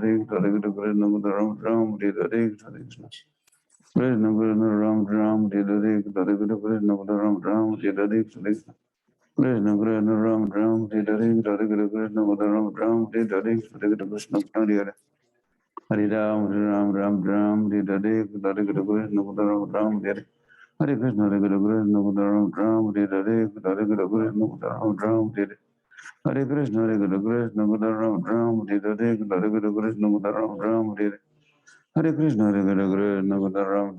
Krishna, Hare Krishna, Ram, Ram, Hare Hare Krishna, Ram, Ram, Hare Hare Krishna, Hare Krishna, Ram, Ram, Hare Hare Krishna, Ram, Ram, Hare Hare Krishna, Hare Krishna, Ram, Ram, Hare Hare Krishna, Ram, Ram, Hare Hare Krishna, Hare Krishna, Ram, Ram, Hare Hare Krishna, Ram, Ram, Hare Hare Krishna, Hare Krishna, Ram, Ram, Hare Hare Krishna, Krishna, Ram, Ram, Hare Hare Krishna, Ram,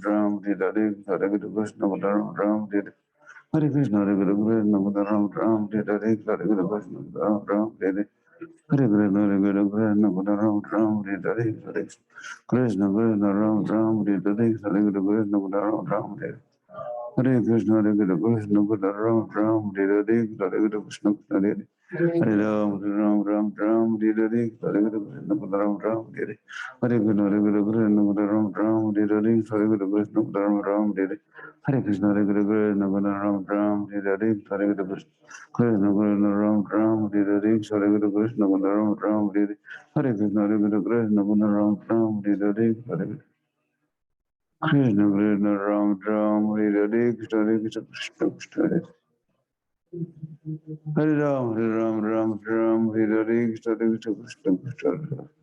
Ram, Hare Hare Krishna, Hare Krishna, Ram, Ram, Hare Hare Krishna, Hare Hare Ram, Ram, Ram, Ram, Hare Hare Krishna, Ram, Ram, Hare Hare Krishna, Hare Krishna, Ram, Ram, Hare Hare Krishna, Ram, Ram, Hare Hare Krishna, Hare Krishna, Ram, Ram, Hare Hare Krishna, Krishna, Krishna, Ram, Ram, Hare Hare Krishna, Ram, Ram, Hare Hare Krishna, Hare Krishna, Ram, Ram, Hare Hare Krishna, Krishna, Ram, Ram, Hare Hare Krishna, Hare Krishna, Krishna, Krishna, Hare Ram, Hare Ram, Ram, Ram, Hare Hare Krishna, Hare Krishna, Krishna, Krishna,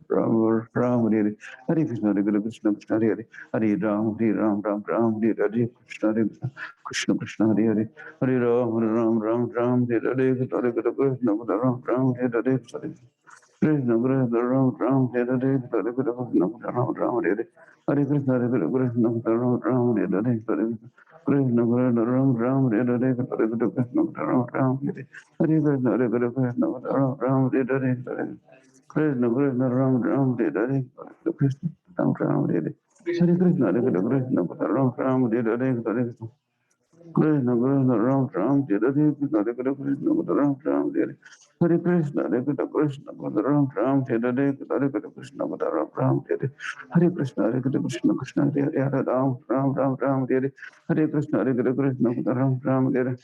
Ram, Ram, Hare Hare, Hare Krishna, Hare Krishna, Krishna, Hare Hare, Hare Ram, Hare Ram, Ram, Ram, Hare Hare, Krishna, Hare Krishna, Krishna, Krishna, Hare Hare, Hare Ram, Hare Ram, Ram, Ram, Hare Hare, Krishna, Hare Krishna, Ram, Ram, Hare Hare, Krishna, Krishna, Ram, Ram, Hare Hare, Hare Krishna, Ram, Ram, Hare Hare, Hare Krishna, Hare Krishna, Ram, Ram, Hare Hare, Krishna, Krishna, Ram, Ram, Hare Hare, Hare Krishna, Ram, Ram, Hare Hare Krishna, Hare Krishna, Ram, Ram, Hare Hare, Krishna, Krishna, Ram, Ram, Hare Hare, Krishna, Ram, Ram, Hare Hare, Hare Krishna, Hare Krishna, Ram, Ram, Hare Hare, Krishna, Krishna, Ram, Ram, Hare Hare, Hare Krishna, Ram, Ram, Hare Hare Krishna, Hare Krishna, Ram, Ram, Hare Hare, Hare Krishna, Ram, Ram, Hare Hare Krishna, Hare Krishna, Krishna Hare Hare, Hare Ram, Ram, Ram, Ram, Hare Hare Krishna, Hare Krishna, Ram, Ram, Hare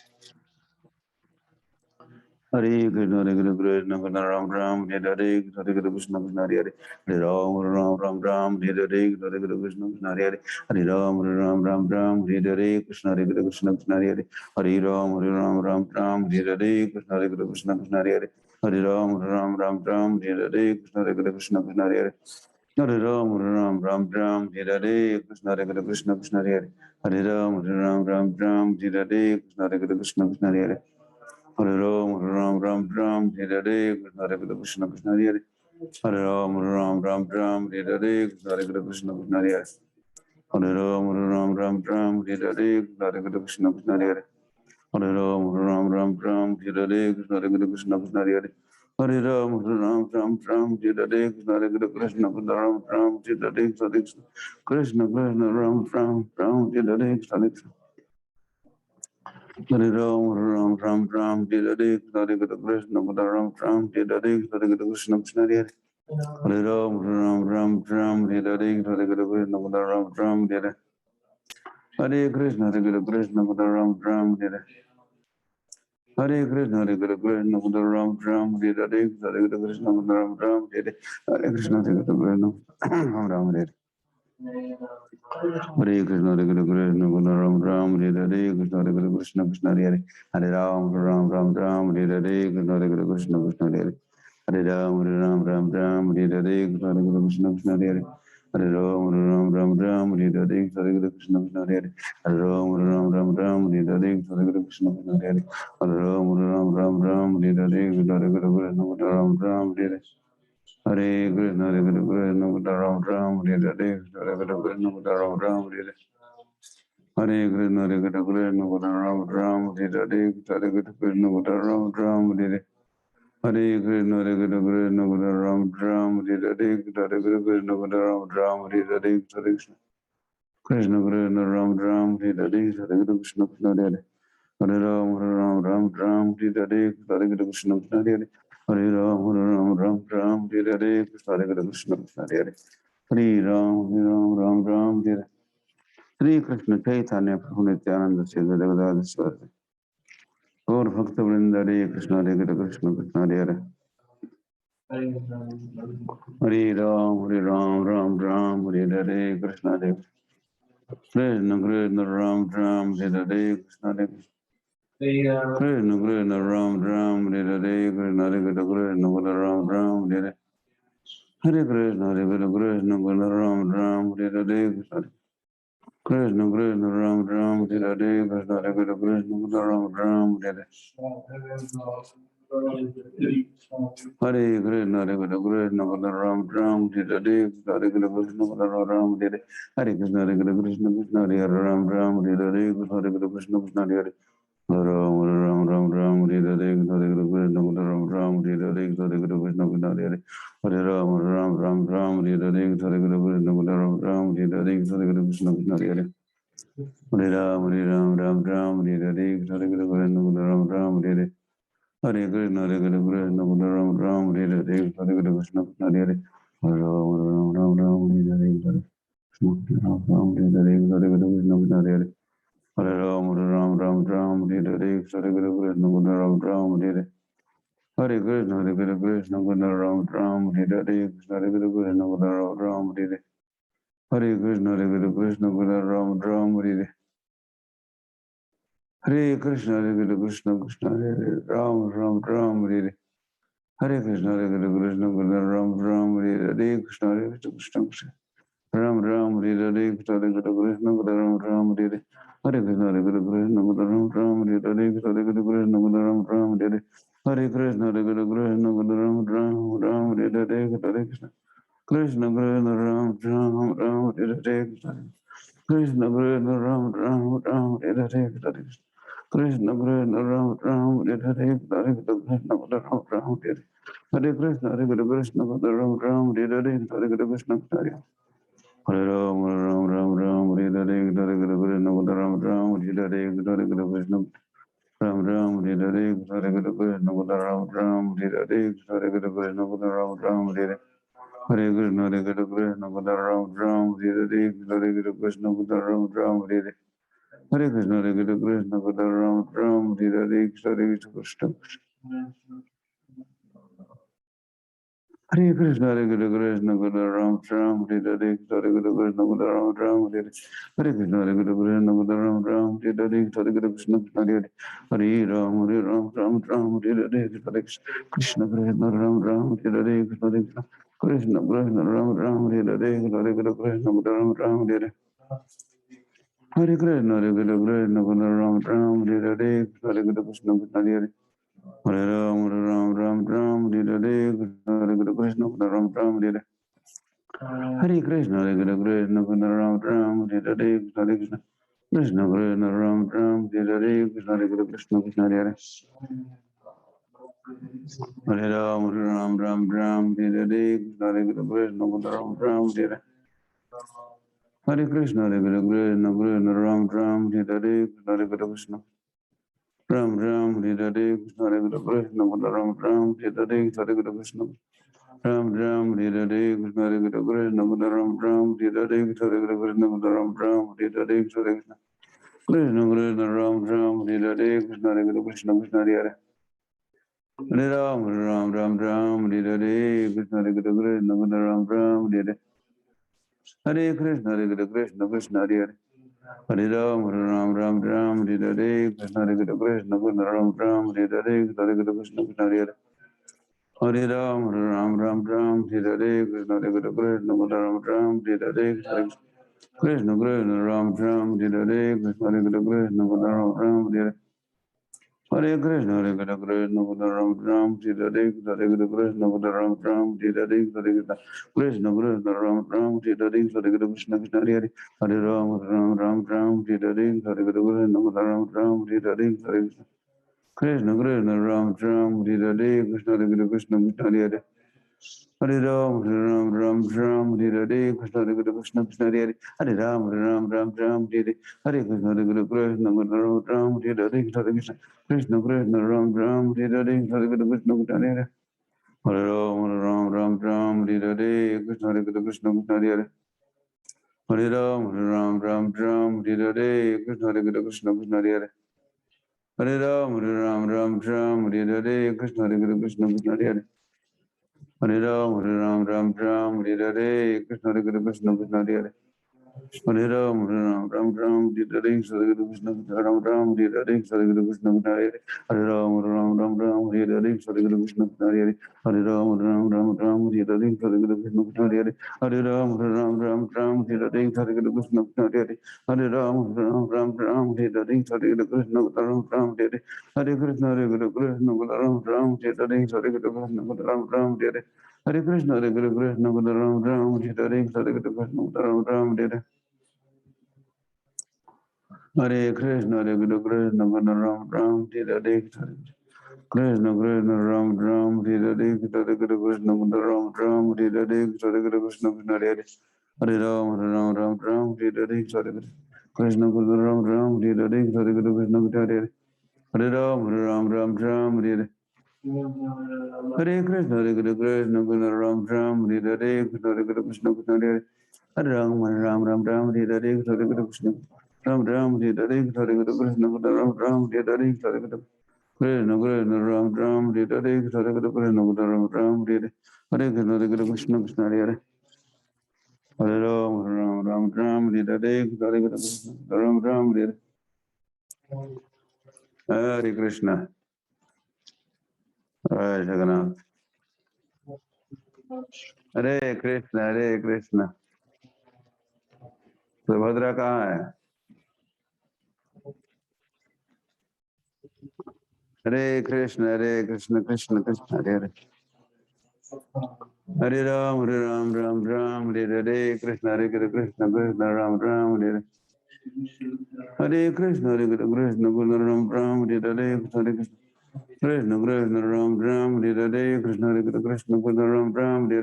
Hare Krishna, Hare Krishna, Krishna Krishna, Ram Ram, Hare Hare, Hare Krishna, Krishna Hare Hare, Hare Ram, Ram Ram, Ram, Hare Hare, Hare Krishna, Krishna Hare Hare, Hare Ram, Ram Ram, Ram, Hare Hare, Krishna Hare Krishna, Krishna Hare Hare, Hare Ram, Ram Ram, Ram, Hare Hare, Krishna Hare Krishna, Krishna Hare Hare, Hare Ram, Ram Ram, Ram, Hare Hare, Krishna Hare Krishna, Krishna Hare Hare, Hare Ram, Ram Ram, Ram, Hare Hare, Krishna Hare Krishna, Krishna Hare Hare, Hare Ram, Ram Ram, Ram, Hare Hare, Krishna Hare Krishna, Krishna Hare Hare, Hare Ram, Ram Ram, Ram, Hare Hare, Krishna Hare Krishna, Krishna Hare Hare, Hare Ram, Ram Ram, Ram, Hare Hare, Krishna Hare Krishna, Krishna Hare Hare, Hare Ram, Ram Ram, Ram, Hare Hare, Krishna Hare Krishna, Krishna Hare Hare, Hare Ram, Ram Ram, Ram, Hare Hare, Krishna Hare Krishna, Krishna Hare Hare, Hare Ram, Ram Ram, Ram, Hare Hare, Krishna Hare Krishna, Krishna Ram Ram, Hare Hare, Krishna Krishna, Ram Ram, Ram, Hare Hare, Hare Hare Ram, Ram Ram, Ram, Hare Hare, Hare Krishna, Ram Ram, Hare Hare, Hare Krishna, Krishna Hare Hare, Hare Ram, Ram Ram, Ram, Hare Hare, Hare Krishna, Ram Ram, Hare Hare Krishna, Hare Krishna, Ram Ram, Hare Hare Krishna, Hare Krishna, Ram Ram, Hare Hare, Hare Krishna, Ram Ram, Hare Hare Krishna, Hare Krishna, Ram Ram, Hare Hare Krishna, Hare Krishna, Ram Ram, Hare Hare, Krishna Hare Krishna, Krishna Hare Hare, Hare Ram, Ram Ram, Ram, Hare Hare, Krishna Hare Krishna, Krishna Hare Hare, Hare Ram, Ram Ram, Ram, Hare Hare, Krishna Hare Krishna, Krishna Hare Hare, Hare Ram, Ram Ram, Ram, Hare Hare, Hare Krishna, Krishna Hare Hare, Hare Ram, Ram Ram, Ram, Hare Hare, Hare Krishna, Krishna Hare Hare, Hare Ram, Ram Ram, Ram, Hare Hare, Krishna Hare Krishna, Ram Ram, Hare Hare, Hare Krishna, Hare Krishna, Ram Ram, Hare Hare, Hare Krishna, Ram Ram, Hare Hare, Hare Krishna, Hare Krishna, Ram Ram, Hare Hare, Hare Krishna, Ram Ram, Hare Hare, Hare Krishna, Hare Krishna, Ram Ram, Hare Hare, Hare Krishna, Ram Ram, Hare Hare, Hare Krishna, Krishna Krishna, Ram Ram, Hare Hare, Hare Krishna, Krishna Hare Hare, Hare Ram, Ram Ram, Ram, Hare Hare, Hare Krishna, Krishna Hare Hare, Hare Ram, Ram Ram, Ram, Hare Hare, Krishna Hare Krishna, Krishna Hare Hare, Hare Ram, Ram Ram, Hare Hare Krishna Chaitanya Prabhu Nityananda Sri Gadadhara Swami Gaur Bhakta Vrinda Hare Krishna Hare Krishna Krishna Hare Hare Hare Ram Ram Ram Hare Hare Krishna Hare Krishna Krishna Ram Ram Hare Hare Krishna Hare Krishna Krishna Ram Ram Hare Hare Krishna Hare Krishna Ram Ram Hare Hare Krishna Hare Krishna Ram Ram Hare Hare Krishna Krishna Ram Ram Hare Hare Krishna Hare Krishna Ram Ram Hare Hare Krishna Hare Krishna Ram Ram Hare Hare Hare Krishna Ram Hare Hare Krishna Hare Krishna Krishna Hare Ram Ram Hare Hare Krishna Hare Krishna Krishna Hare Ram Ram Ram Ram Hare Hare Krishna Hare Krishna Ram Ram Hare Hare Krishna Hare Krishna Krishna Hare Hare Ram Ram Ram Ram Hare Hare Krishna Hare Krishna Ram Ram Hare Hare Krishna Hare Krishna Krishna Hare Hare Ram Ram Ram Hare Hare Krishna Hare Krishna Ram Ram Hare Hare Hare Krishna Hare Krishna Ram Ram Hare Hare Hare Krishna Krishna Hare Hare Hare Ram Ram Ram Hare Hare Hare Krishna Ram Hare Hare Hare Krishna Krishna Hare Hare Hare Ram Ram Ram Hare Hare Hare Krishna Ram Ram Hare Hare Hare Krishna Hare Krishna Ram Ram Hare Hare Krishna Hare Krishna Ram Ram Hare Hare Hare Krishna Hare Krishna Ram Ram Hare Hare Hare Krishna Hare Krishna Krishna Hare Ram Ram Ram Hare Hare Hare Krishna Hare Krishna Ram Ram Hare Hare Krishna Hare Krishna Krishna Ram Ram Hare Hare Krishna Hare Krishna Ram Ram Hare Hare Hare Krishna Hare Krishna Ram Ram Hare Hare Krishna Hare Krishna Ram Ram Hare Hare Hare Krishna Hare Krishna Ram Ram Hare Hare Hare Krishna Krishna Krishna Ram Ram Hare Hare Krishna Krishna Ram Ram Hare Hare Krishna Krishna Ram Ram Hare Hare Hare Krishna Ram Ram Hare Hare Krishna Hare Krishna Ram Ram Hare Hare Hare Krishna Hare Hare Ram Ram Hare Hare Hare Krishna Ram Ram Hare Hare Hare Krishna Ram Ram Hare Hare Hare Krishna Ram Ram Hare Hare Hare Krishna Ram Ram Hare Hare Hare Krishna Hare Krishna Ram Ram Hare Hare Hare Krishna Ram Ram Hare Hare Hare Krishna Hare Krishna Ram Ram Hare Hare Hare Krishna Hare Krishna, Hare Krishna, Guru Ram Ram, Hare Krishna, Hare Krishna, Guru Ram Ram, Hare Krishna, Hare Krishna, Guru Ram Ram, Hare Krishna, Hare Ram, Ram Ram, Hare Krishna, Krishna Ram Ram, Hare Krishna, Krishna Ram Ram, Hare Krishna, Guru Ram Ram, Hare Krishna, Hare Krishna, Guru Ram Ram, Hare Krishna, Hare Hare Ram, Ram Ram, Hare Krishna, Ram Ram, Hare Krishna, Hare Krishna, Ram Ram, Hare Krishna, Krishna Krishna, Ram Ram, Hare Krishna, Krishna Krishna, Hare Hare Ram, Ram Ram, Hare Krishna, Krishna Ram Ram, Hare Krishna, Hare Krishna, Ram Ram, Hare Krishna, Ram Ram, Hare Krishna, Krishna Ram Ram, Hare Krishna, Ram Ram, Hare Krishna, Krishna Ram Ram, Hare Krishna, Ram Ram, Hare Krishna, Krishna Krishna, Ram Ram, Hare Krishna, Krishna Krishna, Hare Hare Ram, Ram Ram, Hare Krishna, Krishna Ram Ram, Hare Krishna, Krishna Krishna, Hare Hare Ram, Ram Ram, Hare Krishna, Krishna Ram Ram, Hare Krishna, Krishna Krishna, Hare Hare Ram, Ram Ram, Hare Krishna, Krishna Ram Ram, Hare Krishna Krishna, Ram Ram, Hare Krishna, Krishna Ram Ram, Hare Hare Krishna, Krishna Ram Ram, Hare Krishna, Krishna Ram Ram, Hare Krishna, Krishna Ram Ram, Hare Krishna, Krishna Krishna, Hare Hare Ram, Ram Ram, Hare Krishna, Krishna Ram Ram, Hare Krishna, Krishna Krishna, Ram Ram, Hare Krishna, Krishna Krishna, Hare Hare Ram, Ram Ram, Hare Krishna, Krishna Krishna, Hare Hare Ram, Ram Ram, Hare Hare Krishna, Krishna Ram Ram, Hare Krishna, Krishna Krishna, Ram Ram, Hare Krishna, Krishna Krishna, Hare Hare Ram, Ram Ram, Hare Krishna, Krishna Krishna, Hare Hare Ram, Ram Ram, Hare Krishna, Krishna Krishna, Hare Hare Ram, Ram Ram, Hare Krishna, Krishna Krishna, Hare Hare Ram, Ram Hare Krishna, Krishna Krishna, Hare Hare Ram, Ram Hare Krishna, Krishna Krishna, Ram Hare Krishna, Krishna Krishna, Hare Hare Ram, Ram Hare Krishna, Krishna Krishna, Hare Hare Ram, Ram Hare Krishna, Krishna Krishna, Hare Hare Ram, Ram Hare Krishna, Krishna Krishna, Hare Hare Ram, Ram Hare Krishna, Krishna Ram Hare Hare Krishna, Hare Krishna, Ram Hare Krishna, Krishna Ram Hare Hare Krishna, Hare Krishna, Ram Hare Krishna, Krishna Ram Hare Hare Krishna, Hare Krishna, Ram Ram, Hare Krishna, Krishna Krishna, Ram Ram, Hare Krishna, Krishna Ram Ram, Hare Krishna, Krishna Krishna, Hare Hare Ram, Ram Hare Krishna, Krishna Krishna, Ram Ram, Hare Krishna, Krishna Krishna, Hare Hare Ram, Ram, Hare Hare Krishna, Hare Krishna, Ram Ram, Hare Krishna, Krishna Krishna, Hare Hare Ram, Ram, Hare Krishna, Krishna Ram Ram, Hare Krishna, Krishna Ram Ram, Hare Krishna, Krishna Krishna, Ram Ram, Hare Krishna, Krishna Ram Ram, Hare Krishna, Krishna Krishna, Hare Hare Ram, Ram, Hare Krishna, Krishna Ram Ram, Hare Krishna, Hare Jagannath, Hare Krishna, Hare Krishna. Subhadra कहाँ है? हरे Krishna Krishna Krishna Hare Hare Hare Ram Ram Hare Hare Krishna Krishna Ram Ram Hare Hare Krishna Krishna Ram Ram Hare Hare Krishna Krishna Ram Ram Hare Hare Krishna Krishna Ram Ram Hare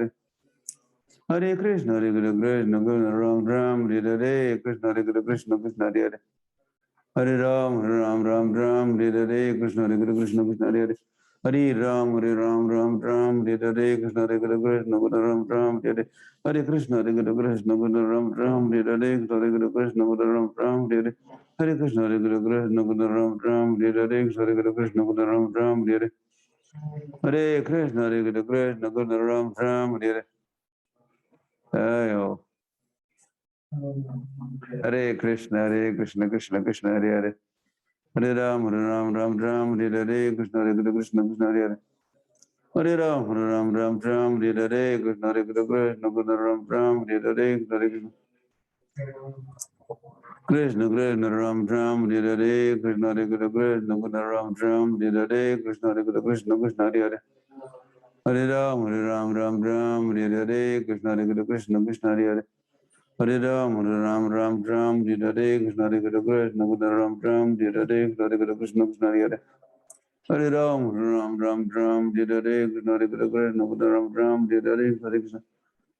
Hare Krishna Krishna Ram Ram Hare Hare Krishna Krishna Hare Hare Hare Ram, Ram, Hare Hare, Krishna Krishna, Hare Hare. Hare Ram, Ram, Hare Hare, Krishna Krishna, Ram Ram, Hare Hare. Hare Krishna, Krishna, Ram Ram, Hare Hare, Krishna Krishna, Ram Ram, Hare Hare. Hare Krishna, Krishna, Ram Ram, Hare Hare, Krishna Krishna, Ram Ram, Hare Hare. Hare Krishna, Hare Krishna, Krishna Ram, Ram, Hare Hare. Hare Krishna, Krishna Krishna, Hare Hare. Hare Ram, Ram, Hare Hare, Krishna, Hare Krishna, Krishna Hare Hare. Hare Ram, Ram, Hare Hare, Krishna, Hare Krishna, Krishna Ram, Hare Hare, Hare Krishna. Krishna Krishna Ram Ram Hare Hare Krishna Hare Krishna Krishna Ram Ram Hare Hare Krishna Hare Krishna Krishna Hare Hare Hare Ram Ram Hare Hare Krishna Hare Krishna Krishna Hare Hare Hare Ram Ram Hare Hare Krishna Hare Krishna Ram Ram Hare Hare Hare Krishna Krishna Hare Hare Hare Ram Hare Hare Krishna Hare Krishna Ram Ram Hare Hare Hare Krishna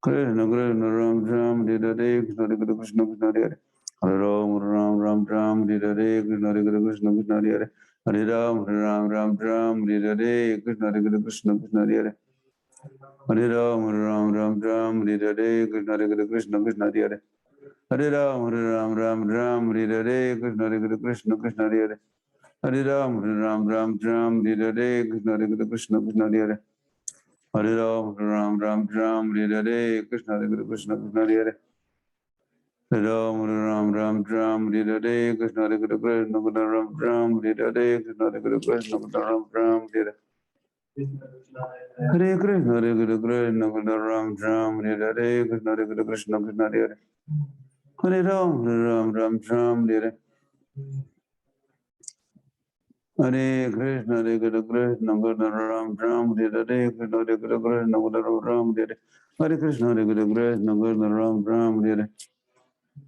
Krishna Krishna Ram Hare Hare Krishna Hare Krishna Krishna Hare Hare Hare Ram Hare Hare Krishna Hare Krishna Krishna Hare Hare Hare Ram Hare Hare Krishna Hare Krishna Krishna Hare Hare Hare Ram Hare Hare Krishna Hare Krishna Krishna Hare Hare Hare Ram Hare Hare Krishna Hare Krishna Krishna Hare Hare Hare Ram Hare Hare Krishna Hare Krishna Krishna Hare Hare Hare Ram Hare Hare Krishna Hare Krishna Krishna Hare Hare Hare Ram Hare Hare Krishna Hare Krishna Ram Hare Hare Krishna Hare Krishna Ram Hare Hare Krishna Ram Hare Hare Krishna Hare Krishna Krishna Hare Hare Ram Hare Hare Hare Krishna Ram Hare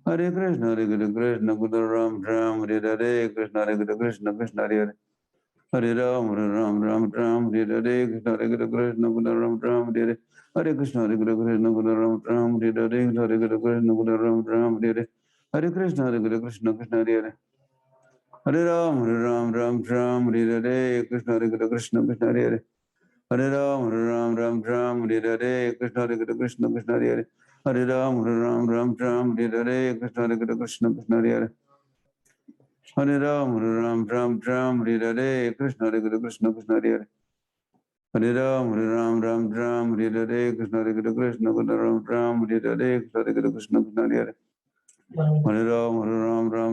Hare Krishna Hare Krishna Ram Hare Hare Krishna Ram Hare Hare Krishna Ram Hare Hare Krishna Hare Krishna Krishna Hare Hare Ram Hare Hare Krishna Hare Krishna Ram Hare Hare Krishna Hare Krishna Ram Hare Hare Hare Krishna Ram Hare Hare Krishna Hare Krishna Krishna Hare Hare Ram Hare Hare Krishna Hare Krishna Krishna Hare Hare Ram Hare Hare Krishna Hare Krishna Krishna Hare Hare Ram Hare Hare Krishna Hare Krishna Krishna Hare Hare Ram Hare Hare Krishna Hare Krishna Krishna Hare Hare Ram Hare Hare Krishna Hare Krishna Ram Hare Hare Krishna Hare Krishna Krishna Hare Hare Ram Hare Hare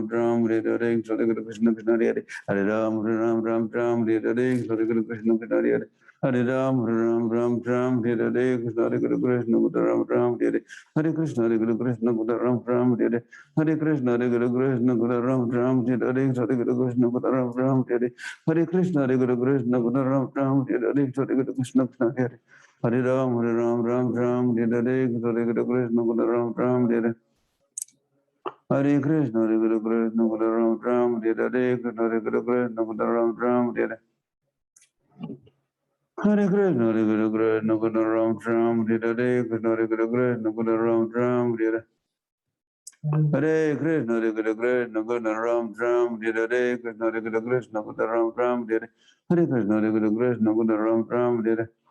Krishna Hare Krishna Krishna Hare Hare Ram Hare Hare Krishna Hare Krishna Krishna Hare Hare Ram Hare Hare Krishna Hare Krishna Ram Hare Hare Krishna Hare Krishna Ram Hare Hare Krishna Hare Krishna Ram Hare Hare Krishna Ram Hare Hare Krishna Hare Krishna Ram Hare Hare Krishna Hare Hare Ram Hare Hare Krishna Ram Hare Hare Krishna Hare Krishna Ram Hare Hare Krishna Hare Krishna Ram Hare Hare Krishna Hare Krishna Ram Hare Hare Krishna Hare Krishna Ram Hare Hare Krishna Hare Krishna Ram Hare Hare Krishna Hare Krishna Ram Hare Hare Krishna Hare Krishna Ram Hare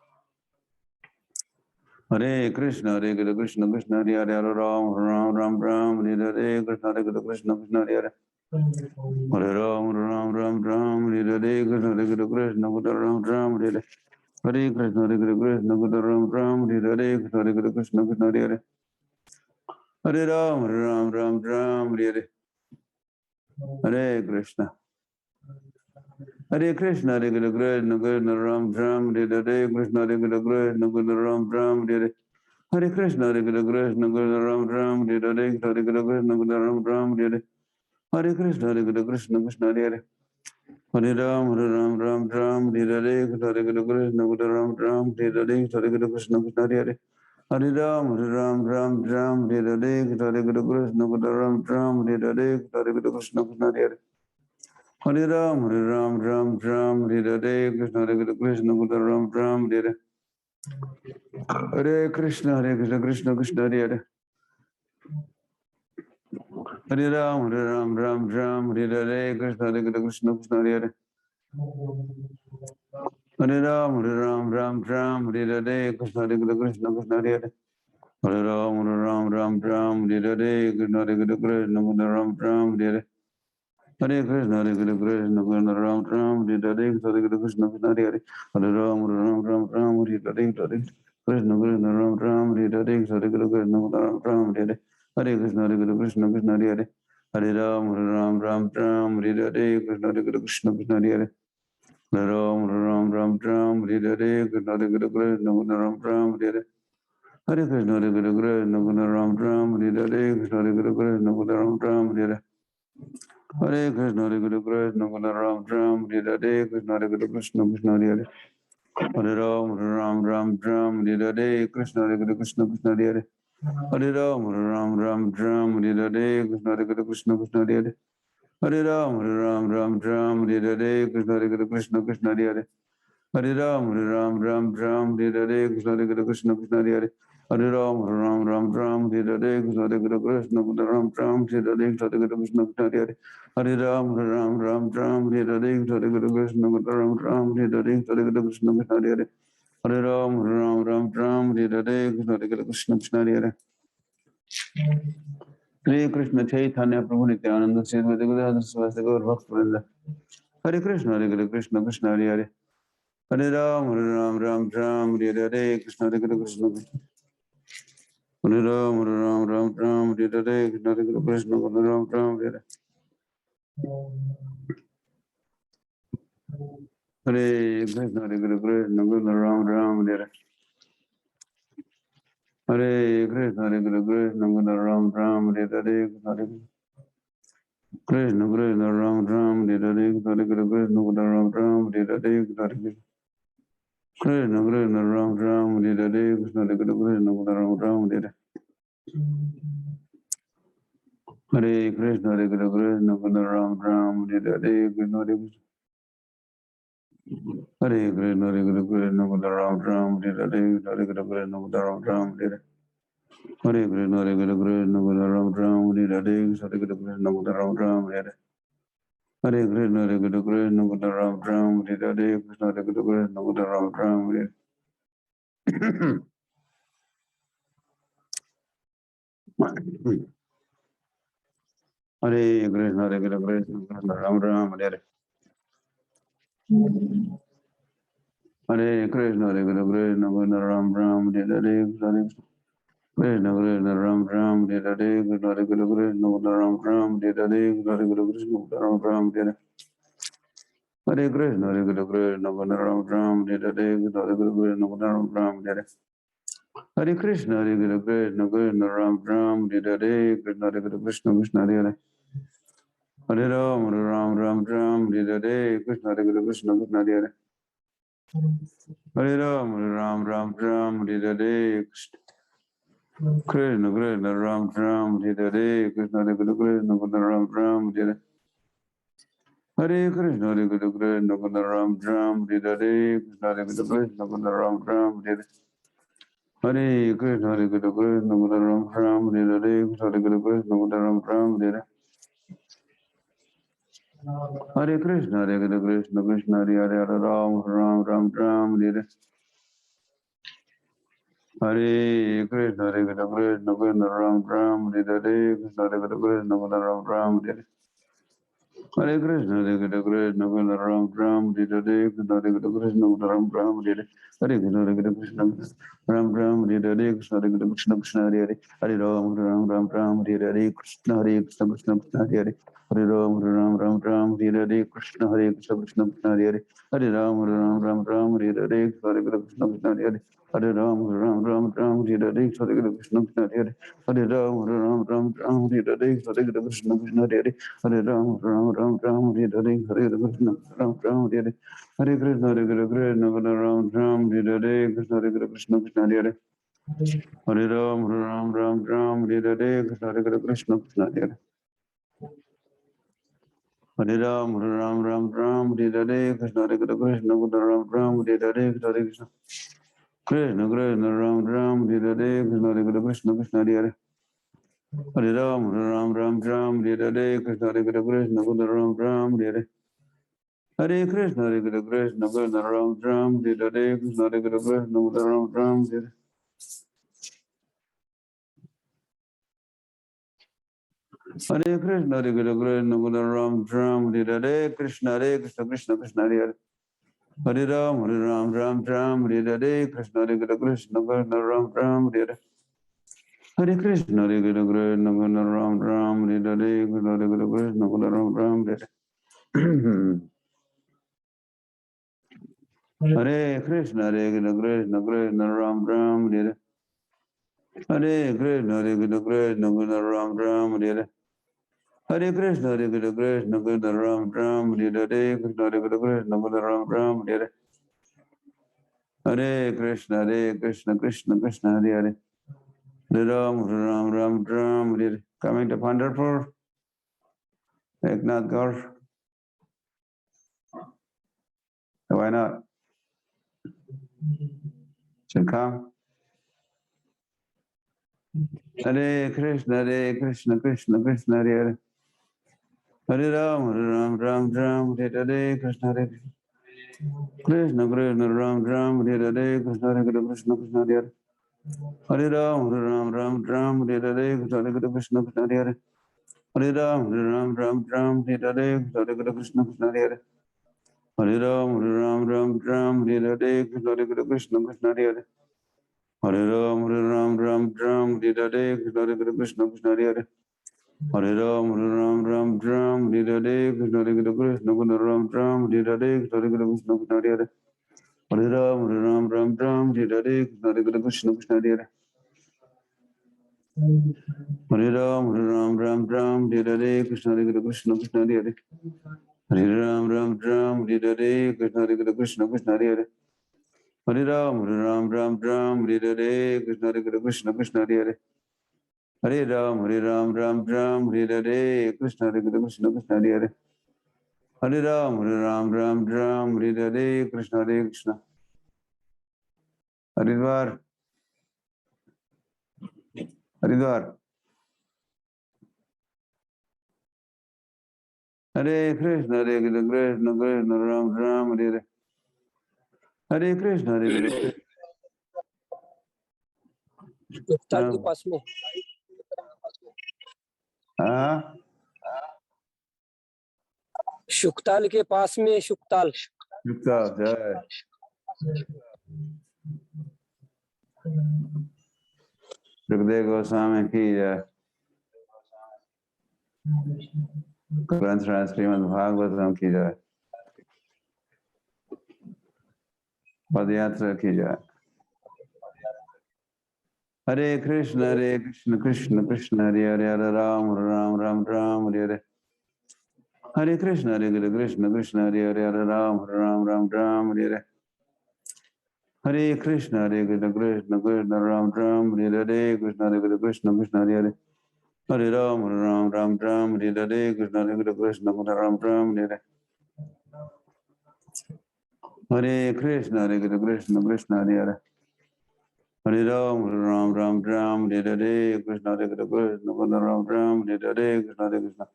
Hare Krishna Hare Krishna Krishna Hare Hare Ram Hare Hare Krishna Hare Krishna Krishna Hare Hare Hare Ram Hare Hare Krishna Hare Krishna Ram Hare Hare Krishna Hare Krishna Ram Hare Hare Krishna Hare Krishna Krishna Hare Hare Hare Ram Hare Hare Hare Krishna Hare Krishna Hare Krishna Krishna Ram Hare Hare Krishna Hare Krishna Ram Hare Hare Krishna Hare Krishna Ram Hare Hare Hare Krishna Ram Hare Hare Krishna Hare Krishna Krishna Hare Hare Ram Hare Hare Hare Krishna Ram Hare Hare Hare Krishna Krishna Hare Hare Ram Hare Hare Hare Krishna Ram Hare Hare Hare Krishna Krishna Hare Hare Ram Hare Hare Krishna Hare Krishna Ram Hare Hare Krishna Krishna Krishna Hare Hare Hare Ram Hare Hare Krishna Hare Krishna Krishna Hare Hare Hare Ram Hare Hare Krishna Hare Krishna Krishna Hare Hare Hare Ram Hare Hare Krishna Hare Krishna Ram Hare Hare Krishna, Hare Krishna, Krishna Krishna, Ram Ram, Hare Hare, Hare Krishna, Krishna Hare Hare, Hare Ram, Ram Ram, Ram Hare Hare, Hare Krishna, Krishna Ram Ram, Hare Hare, Hare Krishna, Ram Ram, Hare Hare Krishna, Hare Krishna, Krishna Hare Hare, Hare Ram, Ram Ram, Ram Hare Hare, Krishna, Hare Krishna, Krishna Hare Hare, Hare Ram, Ram Ram, Ram Hare Hare, Krishna, Hare Krishna, Ram Ram, Hare Hare. Hare Krishna, Hare Krishna, Ram Ram, Hare Hare, Krishna, Hare Krishna, Ram Ram, Hare Hare. Hare Krishna, Hare Krishna, Ram Ram, Hare Hare, Krishna, Hare Krishna, Krishna Hare Hare. Hare Ram, Ram Ram, Ram Hare Hare, Krishna, Hare Krishna, Krishna Hare Hare. Hare Ram, Ram Ram, Ram Hare Hare, Krishna, Hare Krishna, Krishna Hare Hare. Hare Ram, Ram Ram, Ram Hare Hare, Krishna, Hare Krishna, Krishna Hare Hare. Hare Ram, Ram Ram, Ram Hare Hare, Krishna, Hare Krishna, Krishna Hare Hare. Hare Ram, Ram Ram, Ram Hare Hare, Krishna, Hare Krishna, Ram Ram, Hare Hare, Hare Krishna, Krishna Hare Hare. Hare Ram, Ram Ram, Ram Hare Hare, Hare Krishna, Ram Ram, Hare Hare, Hare Krishna, Krishna Hare Hare. Hare Ram, Ram Ram, Ram Hare Hare, Krishna, Hare Krishna, Krishna Hare Hare. Hare Krishna Chaitanya Prabhu Nityananda Sri Advaita Gadadhar Sivasadi Gaur Bhaktivinoda. Hare Krishna, Hare Krishna, Krishna Hare Hare. Hare Ram, Ram Ram, Ram Hare Hare, Krishna, Hare Krishna, Krishna. Hare Ram, Ram Ram, Ram Hare Hare, Krishna, Hare Krishna, Hare Ram, Ram Hare Hare. Hare Krishna, Hare Krishna, Krishna Ram Ram Hare Hare. Hare Krishna, Hare Krishna, Krishna Ram Ram Hare Hare, Krishna Hare Krishna, Krishna Ram Ram Hare Hare, Krishna Hare Krishna, Krishna Ram Ram Hare Hare, Krishna Hare Krishna. Krishna Krishna Ram Ram Hare Hare, Krishna Hare Krishna, Krishna Ram Ram Hare Hare. Hare Krishna, Hare Krishna, Krishna Ram Ram Hare Hare, Krishna Hare Krishna. Hare Krishna, Hare Krishna, Krishna Ram Ram Hare Hare, Hare Krishna, Krishna Ram Ram Hare Hare. Hare Krishna, Hare Krishna, Krishna Ram Ram Hare Hare, Hare Krishna, Krishna Ram Ram Hare Hare. Hare Krishna, Hare Krishna, Krishna Ram Ram Hare Hare, Krishna Hare Krishna, Krishna Ram Ram Hare Hare. Hare Krishna, Hare Krishna, Krishna Ram Ram Hare Hare. Hare Krishna, Hare Krishna, Krishna Ram Ram Hare Hare, Krishna Krishna Krishna Ram Ram Hare Hare, Krishna Hare Krishna, Ram Ram Hare Hare, Krishna Hare Krishna, Ram Ram Hare Hare. Hare Krishna, Hare Krishna, Krishna Ram Ram Hare Hare, Krishna Hare Krishna, Ram Ram Hare Hare. Hare Krishna, Hare Krishna, Krishna Ram Ram Hare Hare, Krishna Hare Krishna, Krishna Hare Hare. Hare Ram, Ram Ram Ram Hare Hare, Krishna Hare Krishna, Krishna Hare Hare. Hare Ram, Ram Ram Ram Hare Hare, Krishna Krishna Ram Ram Hare Hare, Krishna Hare Krishna, Krishna Ram Ram Hare Hare. Hare Krishna, Hare Krishna, Krishna Ram Ram Hare Hare, Krishna Hare Krishna, Krishna Ram Ram Hare Hare. Hare Krishna, Hare Krishna, Krishna Ram Ram Hare Hare, Krishna Hare Krishna, Krishna Ram Ram Hare Hare. Hare Krishna, Hare Krishna, Krishna Krishna Hare Hare, Hare Ram, Ram Ram Ram Hare Hare. Hare Krishna, Hare Krishna, Krishna Krishna Ram Ram Hare Hare, Krishna Hare Krishna, Krishna Ram Ram Hare Hare. Hare Krishna, Hare Krishna, Krishna Krishna Ram Ram Hare Hare, Krishna Hare Krishna, Krishna Ram Ram Hare Hare. Hare Krishna, Hare Krishna, Krishna Ram Ram Hare Hare, Krishna Hare Krishna, Krishna Hare Hare. Hare Ram, Ram Ram Ram Hare Hare, Krishna Hare Krishna, Krishna Krishna Hare Hare. Hare Ram, Ram Ram Ram Hare Hare, Krishna Hare Krishna, Krishna Krishna Hare Hare. Hare Ram, Ram Ram Ram Hare Hare, Krishna Hare Krishna, Krishna Hare Hare. Hare Ram, Ram Ram Ram Hare Hare, Krishna Hare Krishna, Krishna Hare Hare. Hare Ram, Ram Ram Ram Hare Hare, Krishna Hare Krishna, Krishna Hare Hare. Hare Ram, Ram Ram Ram Hare Hare, Hare Krishna, Ram Ram Hare Hare. Hare Krishna, Hare Krishna, Krishna Ram Ram Hare Hare, Krishna Hare Krishna, Krishna Hare Hare. Hare Ram, Ram Ram Ram Hare Hare, Krishna Hare Krishna, Krishna Hare Hare. Hare Ram, Ram Ram Ram Hare Hare, Krishna Hare Krishna, Ram Ram Hare Hare, Krishna Hare Krishna. Krishna Krishna Ram Ram Hare Hare, Krishna Hare Krishna, Krishna Hare Hare. Hare Ram, Ram Ram Ram Hare Hare, Krishna Hare Krishna, Ram Ram Hare Hare. Hare Krishna, Hare Krishna, Krishna Ram Ram Hare Hare, Krishna Hare Krishna, Ram Ram Hare Hare. Hare Krishna, Hare Krishna, Krishna Ram, Ram, Hare Krishna, Krishna Krishna, Hare Hare. Hare Ram, Ram, Ram, Hare Krishna, Krishna Krishna, Ram, Ram, Hare Hare. Hare Krishna, Hare Krishna, Krishna Ram, Ram, Hare Krishna, Krishna Ram, Ram, Hare Hare Krishna, Hare Krishna, Krishna Krishna, Ram, Ram, Hare Hare Krishna, Hare Krishna, Krishna Ram, Ram, Hare Hare Krishna, Hare Krishna, Krishna Krishna, Ram, Ram, Hare Krishna, Hare Krishna, Krishna Ram, Ram, Hare Hare Krishna, Hare Krishna, Krishna Krishna, Hare Hare. Hare Ram, Ram, Hare. Coming to Pandharpur, Eknath Gaur. Why not? Should come. Hare Krishna, Krishna Krishna, Hare Hare. Hare Ram, Ram, Hare Krishna, Hare Krishna, Krishna, Ram, Hare Krishna, Hare Krishna, Krishna, Hare Hare. Hare Ram, Ram, Hare Krishna, Krishna, Krishna, Hare Hare. Hare Ram, Ram, Hare Krishna, Krishna, Hare Hare. Hare Ram, Ram, Hare Krishna, Krishna, Krishna, Hare Hare. Hare Ram, Ram, Hare Krishna, Krishna, Krishna, Hare Hare. Hare Ram, Ram, Hare Krishna, Krishna, Ram, Hare Krishna, Krishna, Krishna, Hare Hare. Hare Ram, Ram, Hare Krishna, Krishna, Krishna, Hare Hare. Hare Ram, Ram, Hare Krishna, Krishna, Krishna, Hare Hare. Hare Ram, Hare Krishna, Krishna, Krishna, Hare Hare. Hare Ram, Ram, Hare Krishna, Krishna, Krishna, Hare Hare. Hare Ram, Ram, Hare Krishna, Krishna, Krishna, Hare Hare. Hare Ram, Ram, Hare Krishna, Krishna. Haridwar. Haridwar. Hare Krishna, Krishna, Krishna, Ram, Hare Hare. Hare Krishna, Krishna. शुक्ताल के पास में शुक्ताल के पास में शुक्ताल जय सुखदेव गोस्वामी की जय। ग्रंथ श्रीमद् भागवतम की जय। पदयात्रा की जय। हरे कृष्ण कृष्ण कृष्ण हरे हरे, हरे राम राम हरे हरे। हरे कृष्ण कृष्ण कृष्ण हरे हरे, हरे राम राम हरे हरे। हरे कृष्ण कृष्ण कृष्ण राम हरे हरे, कृष्ण कृष्ण कृष्ण हरे हरे। हरे राम हरे हरे, कृष्ण कृष्ण राम हरे हरे। हरे Krishna Krishna Krishna Hare Hare. Hare Ram, Hare Hare, Krishna Hare Krishna, Ram Hare Hare, Krishna Hare Krishna.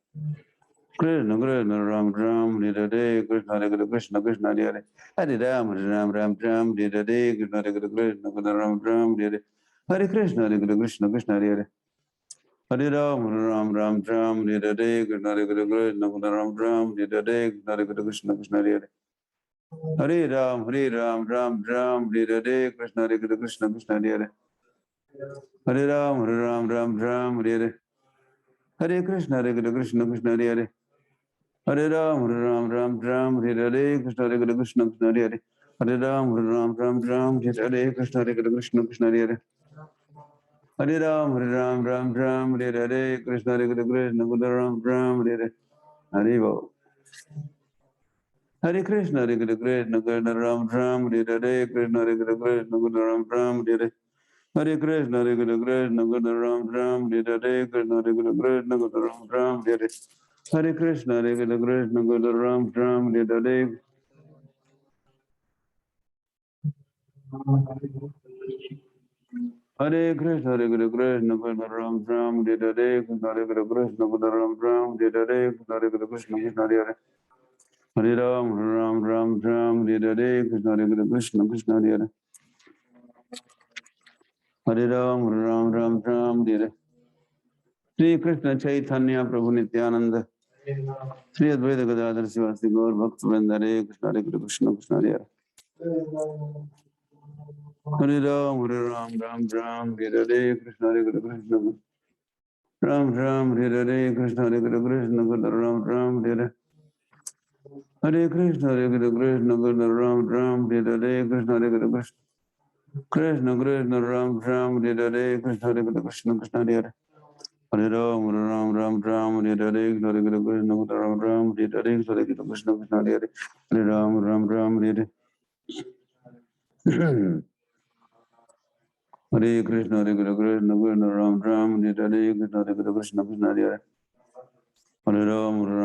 Krishna Krishna, Ram Hare Hare, Krishna Hare Krishna, Krishna Hare Hare. Hare Ram, Hare Hare, Krishna Hare Krishna, Ram Hare Hare. Hare Krishna, Krishna Krishna Hare Hare. Hare Ram, Hare Hare, Krishna Hare Krishna, Ram Hare Hare, Krishna Hare Krishna, Krishna Hare Hare. Hare Ram, Hare Hare, Krishna Hare Krishna, Krishna Hare Hare. Hare Ram, Hare Hare. Hare Krishna, Krishna Krishna, Hare Hare. Hare Ram, Hare Hare, Krishna Krishna, Krishna Hare Hare. Hare Ram, Hare Hare, Krishna Krishna, Krishna Hare Hare. Hare Ram, Hare Hare, Krishna Krishna, Ram Hare Hare. Hare Bo. Hare Krishna, Krishna Krishna, Ram Hare Hare, Krishna Krishna, Ram Hare Hare. Hare Krishna, Krishna Krishna, Ram Hare Hare, Krishna Krishna, Ram Hare Hare. Hare Krishna, Krishna Krishna, Ram Hare Hare. Hare Krishna, Krishna Krishna, Ram Hare Hare, Krishna Krishna, Ram Hare Hare, Krishna Krishna, Krishna Hare Hare. Hare Ram, Hare Hare, Krishna Krishna, Krishna Hare Hare. Hare Ram, Hare Hare. Sri Krishna Chaitanya Prabhu Nityananda, Sri Advaita Gadadhar Sivasi Gaur Bhaktivinoda Hare Krishna Hare Krishna Krishna Hare Hare. Hare Ram Ram Ram Hare Hare Krishna Hare Krishna Ram Ram Hare Krishna Hare Krishna Ram Ram Hare Hare Krishna Hare Krishna Ram Ram Hare Krishna Hare Krishna Krishna Krishna Ram Ram Hare Krishna Hare Krishna Krishna Hare Hare Ram Ram Hare Krishna Hare Krishna Ram Ram Hare Krishna Krishna Krishna Hare Hare Ram Hare Hare Krishna Hare Krishna Ram Ram Hare Krishna Krishna Krishna Hare Hare Ram Hare Krishna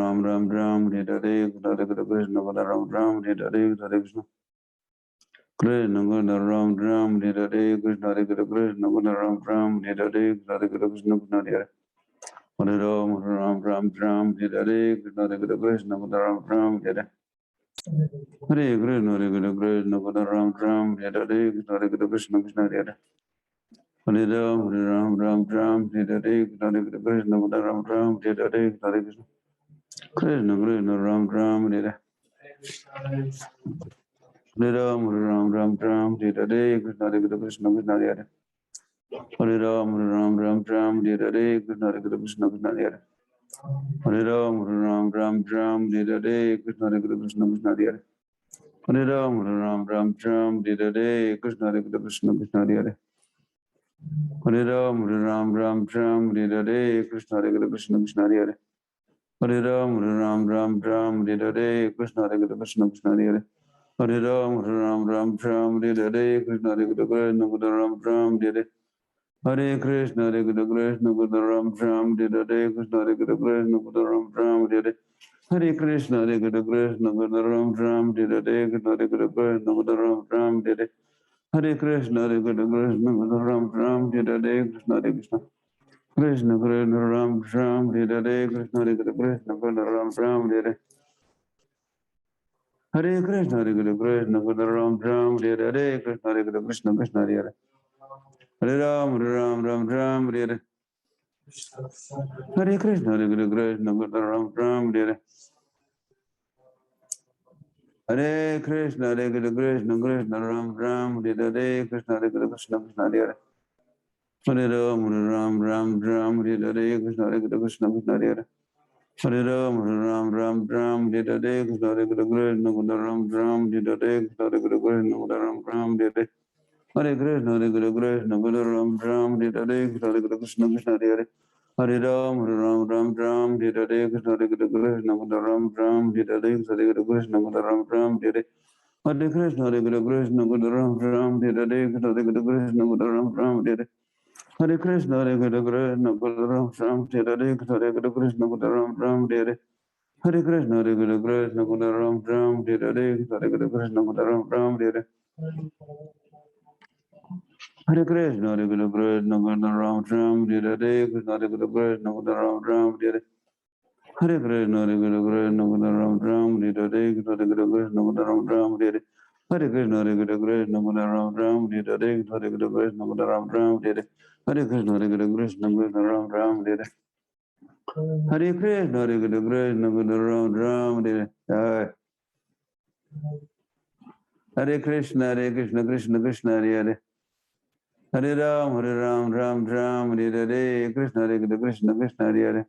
Ram Ram Hare Krishna Krishna Ram Ram Hare Krishna Ram Ram Hare Krishna Krishna Hare Hare Ram Hare Krishna Ram Ram Hare Hare Krishna Ram Ram Hare Krishna Krishna Hare Hare Ram Hare Krishna Ram Ram Hare Krishna Krishna Ram Hare Hare Ram Hare Krishna Krishna Hare Hare Ram Hare Krishna Krishna Hare Hare Ram Hare Krishna Krishna Hare Hare Ram Hare Krishna Krishna Hare Hare Ram Hare Krishna Krishna Hare Hare Ram Hare Krishna Krishna Hare Hare Ram Hare Krishna Ram Hare Hare Krishna Ram Hare Krishna Ram Hare Hare Krishna Ram Hare Krishna Ram Hare Hare Krishna Ram Hare Krishna Krishna Ram Hare Krishna Ram Hare Hare Krishna Ram Hare Krishna Krishna Hare Hare Ram Hare Hare Krishna Ram Hare Hare Krishna Krishna Ram Hare Krishna Krishna Hare Hare Ram Hare Krishna Krishna Hare Hare Ram Hare Krishna Ram Hare Hare Hare Krishna Ram Hare Krishna Krishna Hare Hare Ram Hare Krishna Ram Hare Krishna Hare Krishna Ram Hare Krishna Hare Krishna Ram Hare Krishna Ram Hare Hare Krishna Ram Hare Hare Krishna Ram Hare Krishna Ram Hare Hare Krishna Ram Hare Krishna Hare Krishna Ram Hare Hare Krishna Ram Hare Hare Krishna Ram Hare Hare Krishna Krishna Krishna Hare Hare Ram Hare Krishna Krishna Hare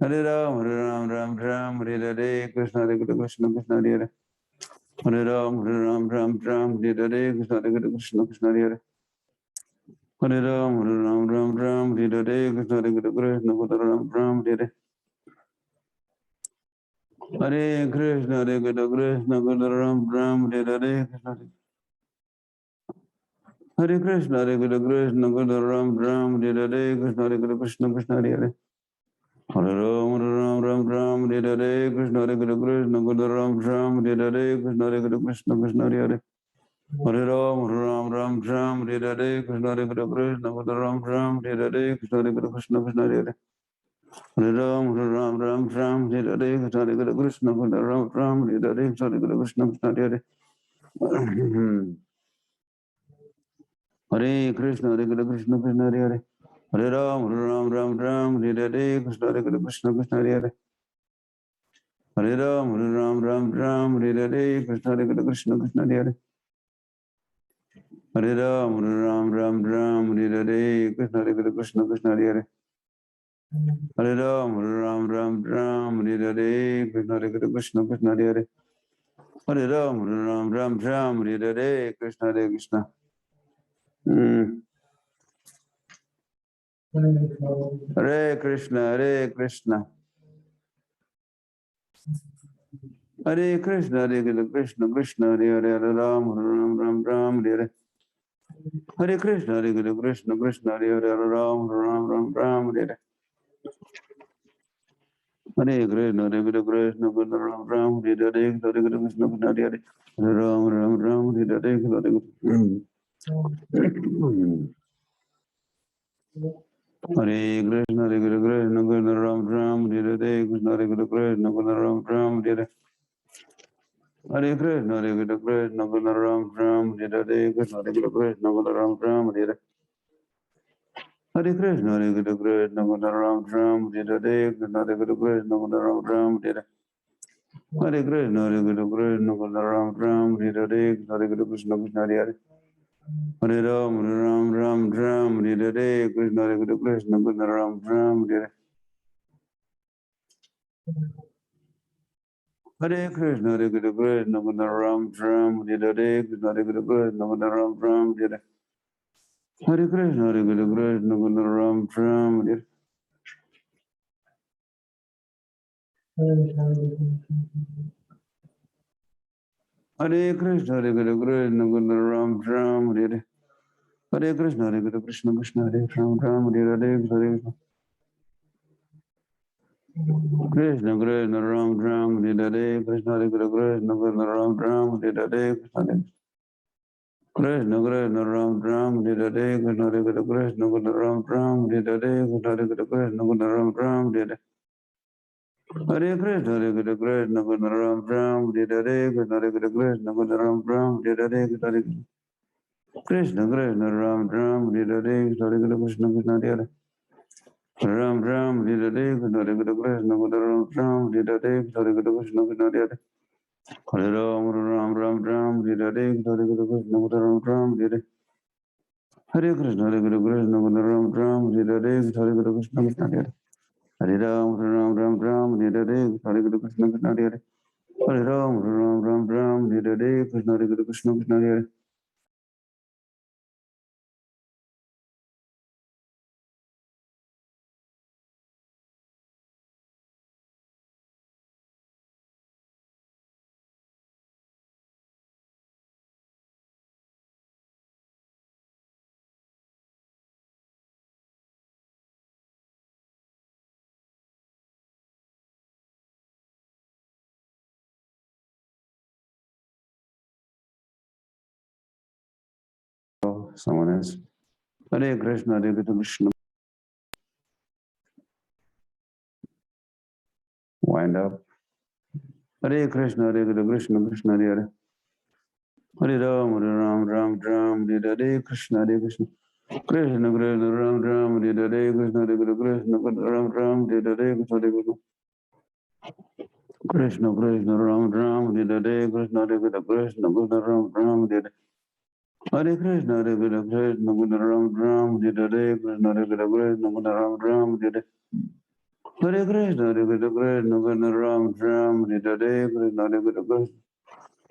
Hare Ram Hare Krishna Krishna Hare Hare Ram Hare Krishna Krishna Hare Hare Ram Hare Krishna Hare Hare Krishna Ram Hare Krishna Hare Krishna Ram Hare Krishna Krishna Hare Hare Ram Hare Krishna Ram Hare Krishna Krishna Hare Hare Ram Hare Krishna Ram Hare Krishna Krishna Hare Hare Ram Hare Krishna Ram Hare Krishna Krishna Hare Hare Krishna Krishna Hare Hare Hare Ram, Ram, Hare Hare, Krishna Hare Krishna, Krishna Hare Hare. Hare Ram, Ram, Hare Hare, Krishna Hare Krishna, Krishna Hare Hare. Hare Ram, Ram, Hare Hare, Krishna Hare Krishna, Krishna Hare Hare. Hare Ram, Ram, Hare Hare, Krishna Hare Krishna, Krishna Hare Hare. Hare Ram, Ram, Hare Hare, Krishna Hare Krishna. Hare Krishna, Hare Krishna. Hare Krishna, Hare Krishna, Krishna Hare Hare, Hare Ram, Ram, Hare Hare. Hare Krishna, Hare Krishna, Krishna Hare Hare, Hare Ram, Ram, Hare Hare. Hare Krishna, Hare Krishna, Krishna Ram, Hare Hare, Hare Krishna, Krishna Hare Hare, Hare Ram, Hare Hare, Hare Krishna, Hare Krishna, Krishna Ram, Hare Hare, Krishna Hare Krishna, Krishna Ram, Hare Hare. Hare Krishna, Hare Krishna, Krishna Ram, Hare Hare, Krishna Hare Krishna, Krishna Ram, Hare Hare. Hare Krishna, Hare Krishna, Krishna Ram, Hare Hare, Krishna Hare Krishna, Krishna Ram, Hare Hare. Hare Krishna, Hare Krishna, Krishna Ram, Hare Hare, Krishna Hare Krishna, Krishna Hare Hare. Hare Ram, Hare Hare, Krishna Hare Krishna, Krishna Ram, Hare Hare. Hare Krishna, Hare Krishna, Krishna Ram, Hare Hare, Krishna Hare Krishna, Krishna Ram, Hare Hare. Hare Krishna, Hare Krishna, Krishna Ram, Hare Hare. Hare Krishna, Hare Krishna, Krishna Ram, Hare Hare. Hare Krishna, Hare Krishna, Krishna Krishna, Hare Ram, Hare Hare, Hare Krishna, Krishna Ram, Hare Hare, Krishna Hare Krishna, Krishna Ram, Hare Hare, Krishna Krishna Ram, Hare Hare, Krishna Hare Krishna, Krishna Ram, Hare Hare, Krishna Hare Krishna, Krishna Ram, Hare Hare. Hare Krishna, Hare Krishna, Krishna Krishna Ram, Hare Hare, Krishna Hare Krishna, Krishna Ram, Hare Hare, Krishna Krishna Ram, Hare Hare, Krishna Hare Krishna, Krishna Hare Hare. Ram, Hare Hare, Krishna Hare Krishna, Krishna Ram, Hare Hare, Krishna Hare Krishna, Krishna Hare Hare. Hare Ram, Hare Hare, Krishna Hare Krishna, Ram, Hare Hare. Hare Krishna, Hare Krishna, Krishna Ram, Hare Hare, Krishna Hare Krishna, Krishna Hare Hare. Hare Ram, Hare Hare, Krishna Hare Krishna, Krishna Hare Hare. Hare Ram, Hare Hare, Krishna Hare Krishna, Krishna Hare Hare. Someone else. Hare Krishna, Hare Krishna. Wind up. Hare Krishna, Hare Krishna, Krishna Hare Hare. Hare Ram, Hare Hare, Krishna Hare Krishna. Krishna Krishna Ram, Hare Hare, Krishna Hare Krishna, Ram, Hare Hare, Krishna Hare Krishna. Krishna Krishna Ram, Hare Hare, Krishna Hare Krishna, Krishna Ram, Hare Hare. Hare Krishna, Hare Krishna, Krishna Ram, Hare Hare, Krishna Hare Krishna, Krishna Ram, Hare Hare. Hare Krishna, Hare Krishna, Krishna Ram, Hare Hare, Krishna Hare Krishna,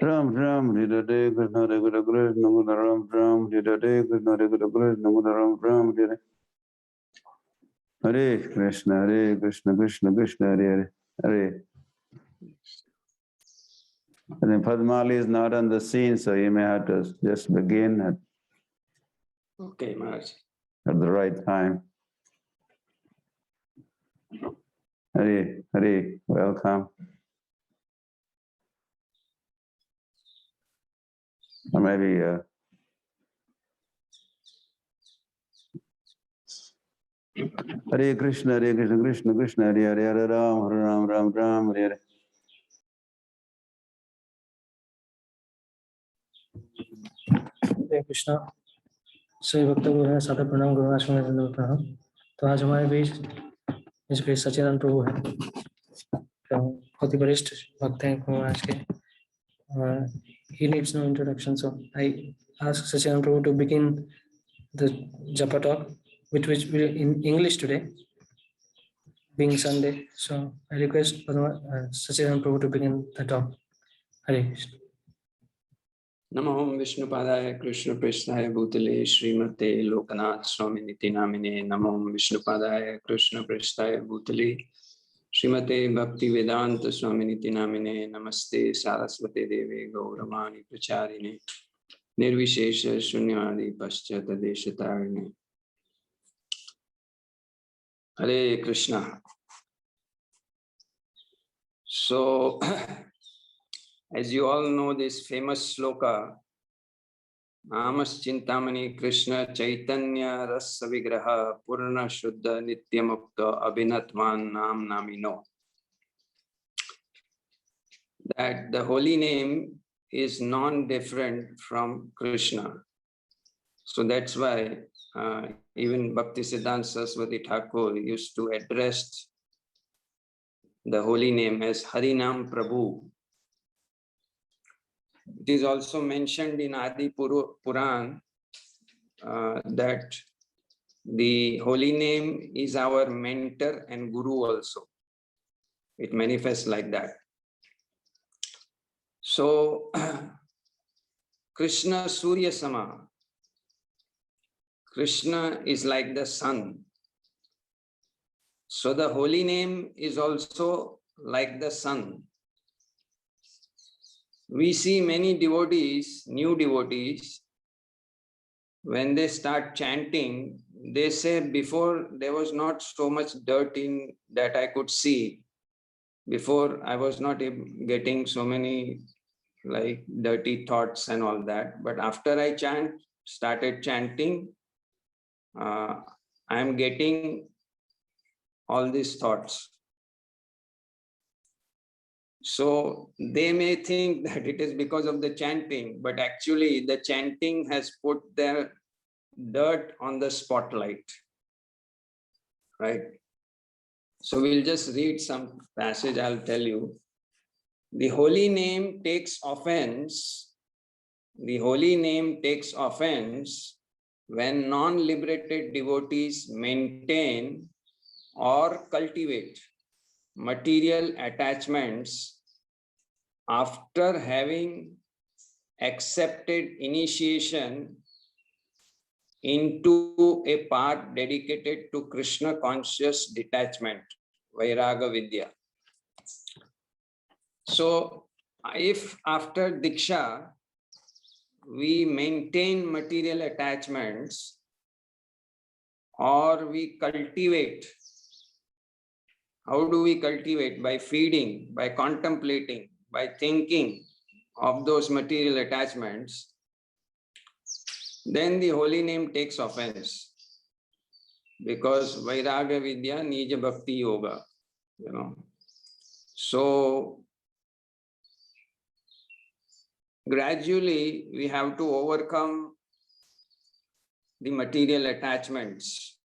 Ram, Hare Hare, Krishna Hare Krishna, Krishna Ram, Hare Hare, Krishna Hare Krishna, Krishna Ram, Hare Hare. Hare Krishna, Hare Krishna, Krishna Krishna, Hare Hare. Hare. And then Padmali is not on the scene, so you may have to just begin Okay, Maharaj. at the right time. Hare, Hare, welcome. Or maybe Hare Krishna, Krishna Krishna, Hare Hare, Hare Ram, Ram, Hare Hare. हरे कृष्णा सभी भक्तों को सादर प्रणाम गरुड़ा प्रणाम। तो आज हमारे बीच इसके सच्चिदानंद प्रभु है, तो बहुत ही वरिष्ठ भक्त हैं महाराज के. He needs no introduction, so I ask Sachinand Prabhu to begin the Japa talk, which will be in English today, being Sunday. So I request Sachinand Prabhu to begin the talk. Hare Krishna. Namo Vishnupadaya Krishna Prishthaya Bhutale Srimate Lokanath Swami Niti Namine. Namo Vishnupadaya Krishna Prishthaya Bhutale Srimate Bhakti Vedanta Swami Niti Namine. Namaste Saraswate Deve Gauramani Pracharine Nirvishesha Shunyadi Paschata Deshatarine. Hare Krishna. So, as you all know, this famous sloka, Namas Chintamani Krishna Chaitanya Rasa Vigraha Purna Shuddha Nityamukta Abhinatman Nam Namino. That the holy name is non-different from Krishna. So that's why even Bhaktisiddhanta Saraswati Thakur used to address the holy name as Harinam Prabhu. It is also mentioned in Adi Puran that the holy name is our mentor and guru also. It manifests like that. So, Krishna Surya Sama. Krishna is like the sun. So the holy name is also like the sun. We see many devotees, new devotees, when they start chanting, they say before there was not so much dirt in that I could see. Before I was not getting so many like dirty thoughts and all that. But after I started chanting, I am getting all these thoughts. So they may think that it is because of the chanting, but actually the chanting has put their dirt on the spotlight, right? So we'll just read some passage, I'll tell you. The holy name takes offense. The holy name takes offense when non-liberated devotees maintain or cultivate material attachments after having accepted initiation into a path dedicated to Krishna conscious detachment, Vairaga Vidya. So, if after Diksha we maintain material attachments or we cultivate, how do we cultivate? By feeding, by contemplating, by thinking of those material attachments, then the holy name takes offense. Because Vairaga Vidya, Nija Bhakti Yoga, you know. So, gradually we have to overcome the material attachments.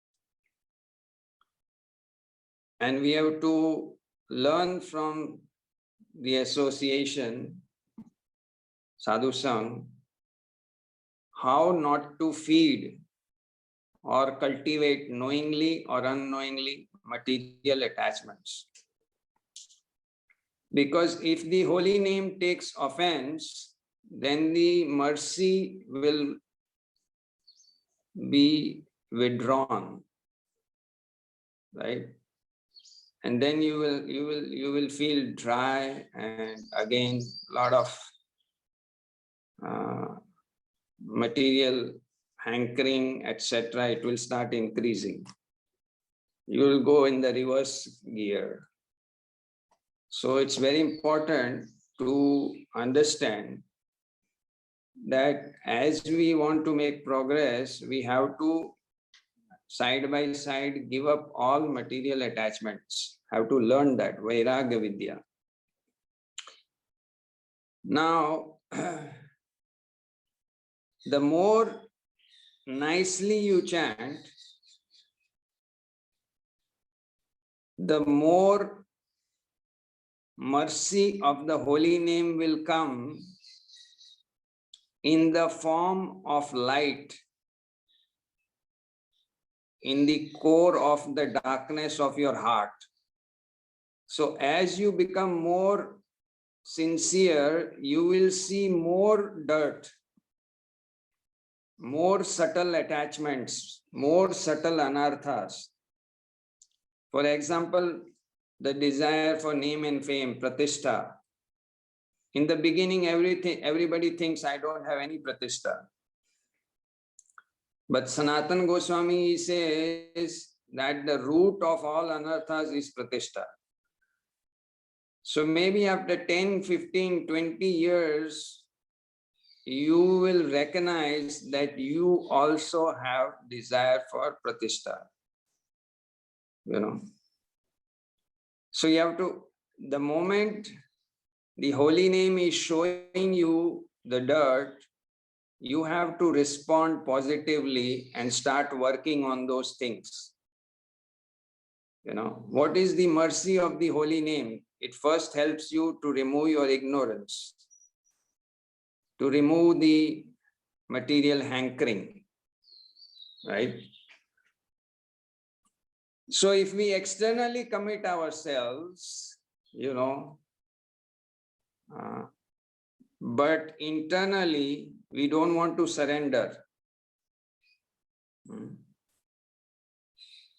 And we have to learn from the association, Sadhu Sangh, how not to feed or cultivate knowingly or unknowingly material attachments. Because if the holy name takes offense, then the mercy will be withdrawn, right? And then you will feel dry, and again a lot of material hankering, etc. It will start increasing. You will go in the reverse gear. So it's very important to understand that as we want to make progress, we have to side by side give up all material attachments. Have to learn that, Vairaga Vidya. Now, the more nicely you chant, the more mercy of the holy name will come in the form of light in the core of the darkness of your heart. So as you become more sincere, you will see more dirt, more subtle attachments, more subtle anarthas. For example, the desire for name and fame, pratishtha. In the beginning, everybody thinks I don't have any pratishtha. But Sanatana Goswami says that the root of all anarthas is pratishtha. So maybe after 10, 15, 20 years, you will recognize that you also have desire for pratishtha. You know. So you have to, the moment the holy name is showing you the dirt, you have to respond positively and start working on those things. You know, what is the mercy of the holy name? It first helps you to remove your ignorance, to remove the material hankering, right? So if we externally commit ourselves, you know, but internally we don't want to surrender,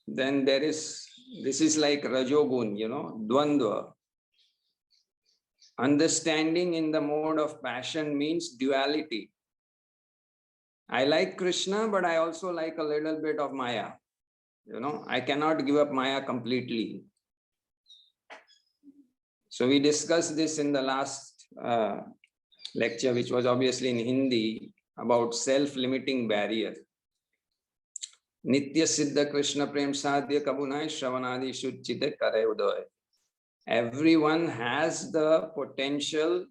then this is like Rajogun, you know, Dvandva. Understanding in the mode of passion means duality. I like Krishna, but I also like a little bit of Maya. You know, I cannot give up Maya completely. So we discussed this in the last lecture, which was obviously in Hindi, about self-limiting barrier. Nitya Siddha Krishna Prem Sadhya Kabunai Shravanadi Shuchite Kare Udoy. Everyone has the potential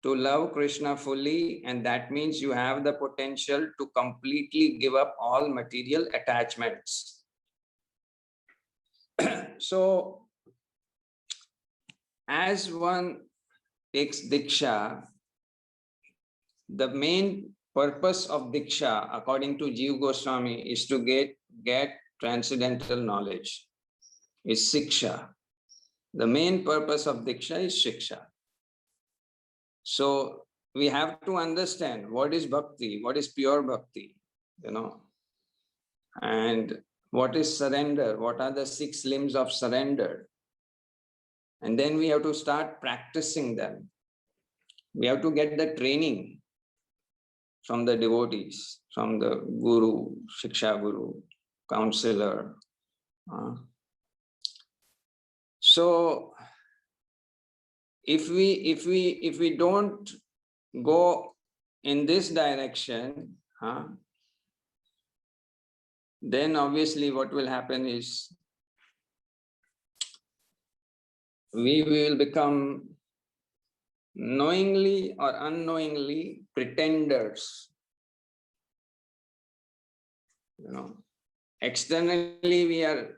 to love Krishna fully, and that means you have the potential to completely give up all material attachments. So, as one takes Diksha, the main purpose of Diksha, according to Jiva Goswami, is to get transcendental knowledge, is Siksha. The main purpose of Diksha is Shiksha. So we have to understand what is Bhakti, what is pure Bhakti, you know, and what is surrender, what are the 6 limbs of surrender. And then we have to start practicing them. We have to get the training from the devotees, from the guru, Shiksha guru, counselor. So if we don't go in this direction, then obviously what will happen is we will become knowingly or unknowingly pretenders. You know, externally we are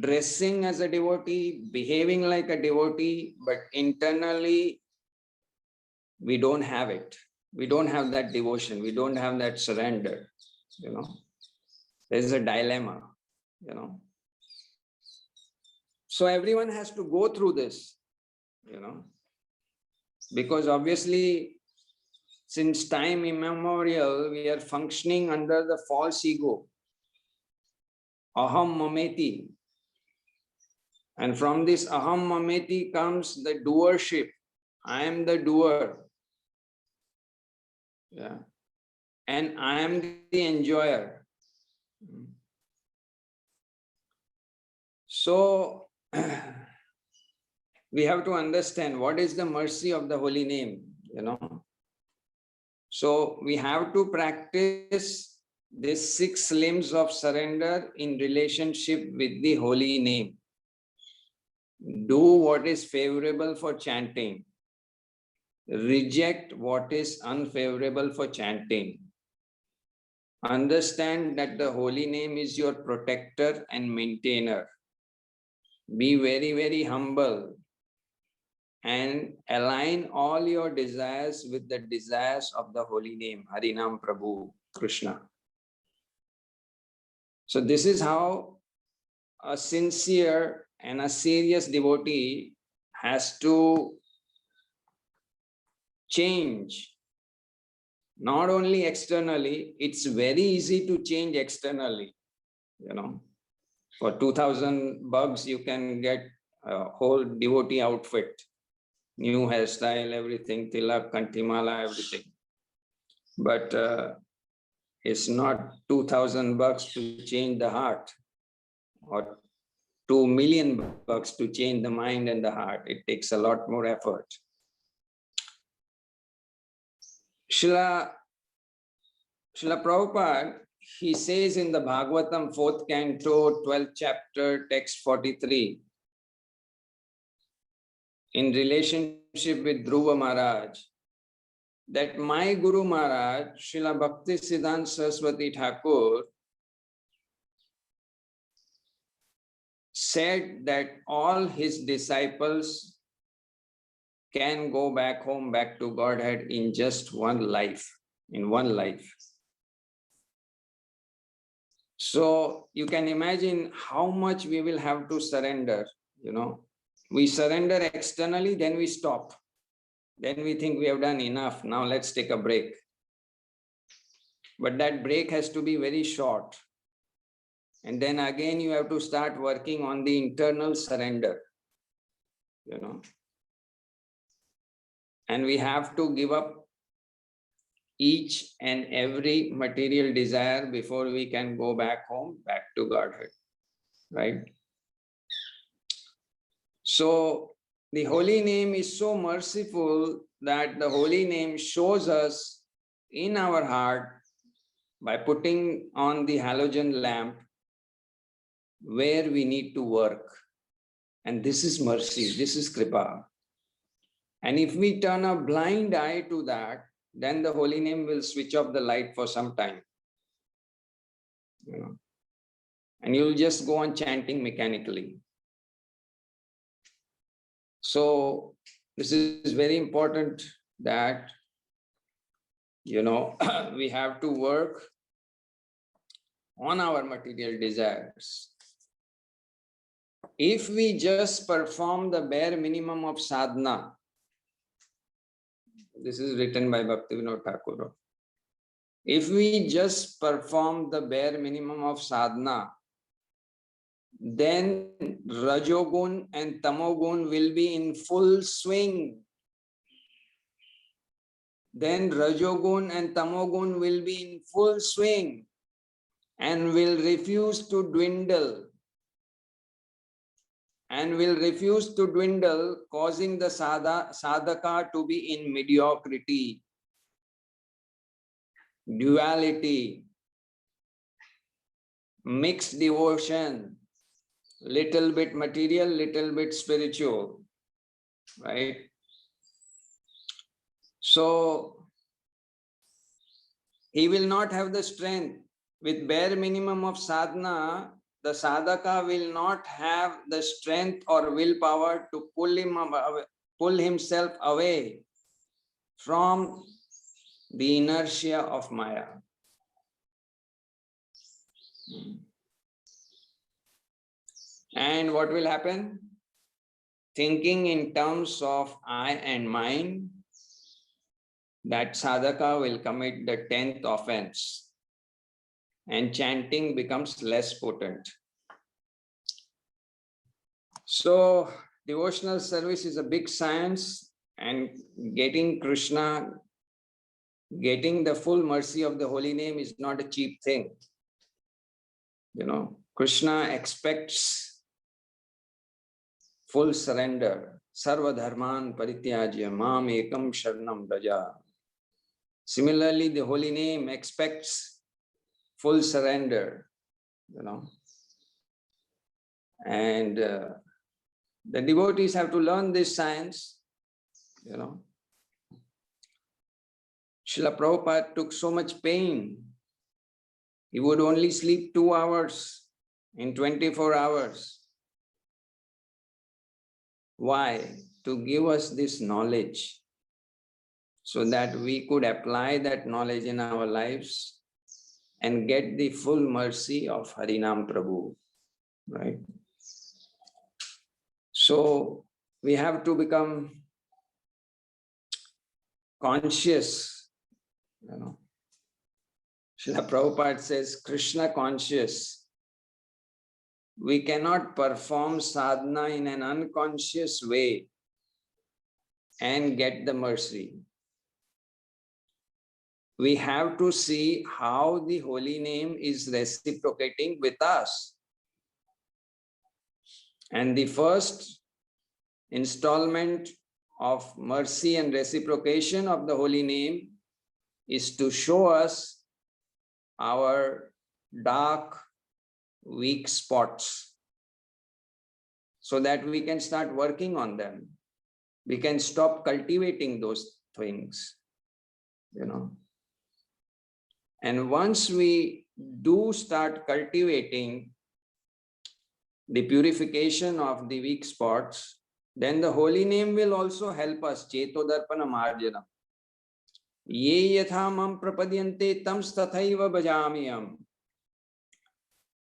dressing as a devotee, behaving like a devotee, but internally we don't have it. We don't have that devotion. We don't have that surrender. You know, there's a dilemma, you know. So everyone has to go through this, you know, because obviously since time immemorial, we are functioning under the false ego, aham mameti. And from this aham mameti comes the doership. I am the doer. Yeah. And I am the enjoyer. So we have to understand what is the mercy of the holy name, you know. So we have to practice these 6 limbs of surrender in relationship with the holy name. Do what is favorable for chanting. Reject what is unfavorable for chanting. Understand that the holy name is your protector and maintainer. be very, very humble and align all your desires with the desires of the holy name, Harinam Prabhu Krishna. So this is how a sincere and a serious devotee has to change. Not only externally, it's very easy to change externally. You know, for 2,000 bucks, you can get a whole devotee outfit, new hairstyle, everything, tilak, kantimala, everything. But it's not 2,000 bucks to change the heart, or 2 million bucks to change the mind and the heart. It takes a lot more effort. Srila Prabhupada, he says in the Bhagavatam, 4th canto, 12th chapter, text 43, in relationship with Dhruva Maharaj, that my Guru Maharaj, Srila Bhakti Siddhanta Saraswati Thakur, said that all his disciples can go back home, back to Godhead in just one life, in one life. So you can imagine how much we will have to surrender, you know. We surrender externally, then we stop. Then we think we have done enough, now let's take a break. But that break has to be very short. And then again, you have to start working on the internal surrender, you know. And we have to give up each and every material desire before we can go back home, back to Godhead, right? So the holy name is so merciful that the holy name shows us in our heart by putting on the halogen lamp where we need to work. And this is mercy, this is kripa. And if we turn a blind eye to that, then the holy name will switch off the light for some time. You know, and you'll just go on chanting mechanically. So this is very important that, you know, we have to work on our material desires. If we just perform the bare minimum of sadhana, this is written by Bhaktivinoda Thakur. If we just perform the bare minimum of sadhana, then Rajogun and Tamogun will be in full swing. Then Rajogun and Tamogun will be in full swing and will refuse to dwindle. And will refuse to dwindle, causing the sadhaka to be in mediocrity, duality, mixed devotion, little bit material, little bit spiritual, right? So he will not have the strength. With bare minimum of sadhana, the sadhaka will not have the strength or willpower to pull himself away from the inertia of Maya. And what will happen? Thinking in terms of I and mine, that sadhaka will commit the 10th offense. And chanting becomes less potent. So devotional service is a big science, and getting Krishna, getting the full mercy of the holy name is not a cheap thing. You know, Krishna expects full surrender. Sarva dharman parityajya mam ekam sharanam braja. Similarly, the holy name expects full surrender, you know. And the devotees have to learn this science, you know. Srila Prabhupada took so much pain. He would only sleep 2 hours in 24 hours. Why? To give us this knowledge so that we could apply that knowledge in our lives and get the full mercy of Harinam Prabhu, right? So we have to become conscious, you know. Srila Prabhupada says, Krishna conscious. We cannot perform sadhana in an unconscious way and get the mercy. We have to see how the holy name is reciprocating with us. And the first installment of mercy and reciprocation of the holy name is to show us our dark, weak spots so that we can start working on them. We can stop cultivating those things, you know. And once we do start cultivating the purification of the weak spots, then the holy name will also help us. Cheto darpana marjana. Ye yatha mam prapadyante tam stathaiva bhajamiyam.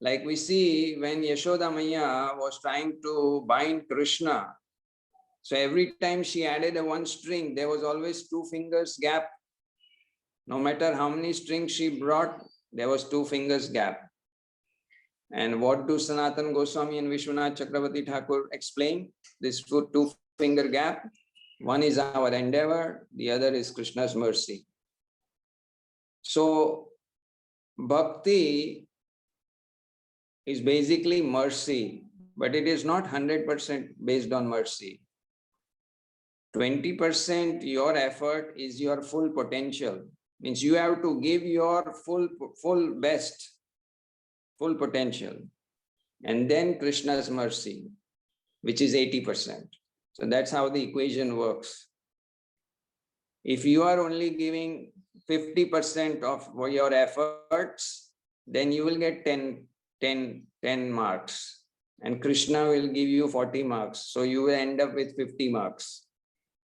Like we see when Yashoda Maya was trying to bind Krishna. So every time she added a one string, there was always 2 fingers gap. No matter how many strings she brought, there was 2 fingers gap. And what do Sanatan Goswami and Vishwanath Chakravarti Thakur explain? This 2 finger gap. One is our endeavor, the other is Krishna's mercy. So bhakti is basically mercy, but it is not 100% based on mercy. 20% your effort is your full potential. Means you have to give your full best, full potential. And then Krishna's mercy, which is 80%. So that's how the equation works. If you are only giving 50% of your efforts, then you will get 10 marks. And Krishna will give you 40 marks. So you will end up with 50 marks.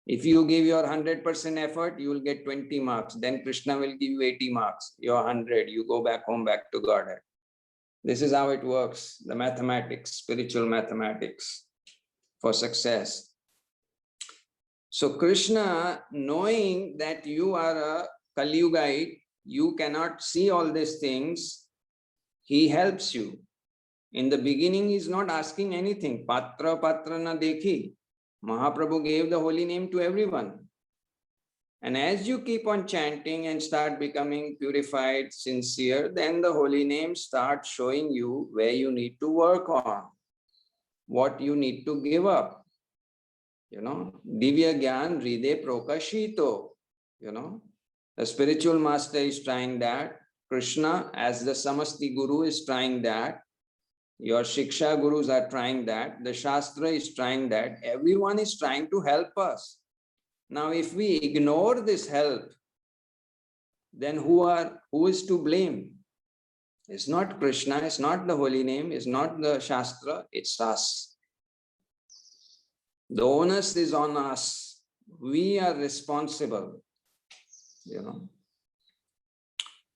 If you give your 100% effort, you will get 20 marks. Then Krishna will give you 80 marks. Your 100, you go back home, back to Godhead. This is how it works, the mathematics, spiritual mathematics for success. So Krishna, knowing that you are a Kali Yugite, you cannot see all these things, he helps you. In the beginning, he is not asking anything. Patra na dekhi. Mahaprabhu gave the holy name to everyone. And as you keep on chanting and start becoming purified, sincere, then the holy name starts showing you where you need to work on, what you need to give up. You know, Divya Gyan Ride Prokashito. You know, the spiritual master is trying that. Krishna, as the Samasti Guru, is trying that. Your Shiksha Gurus are trying that. The Shastra is trying that. Everyone is trying to help us. Now, if we ignore this help, then who is to blame? It's not Krishna, it's not the holy name, it's not the Shastra, it's us. The onus is on us. We are responsible, you know.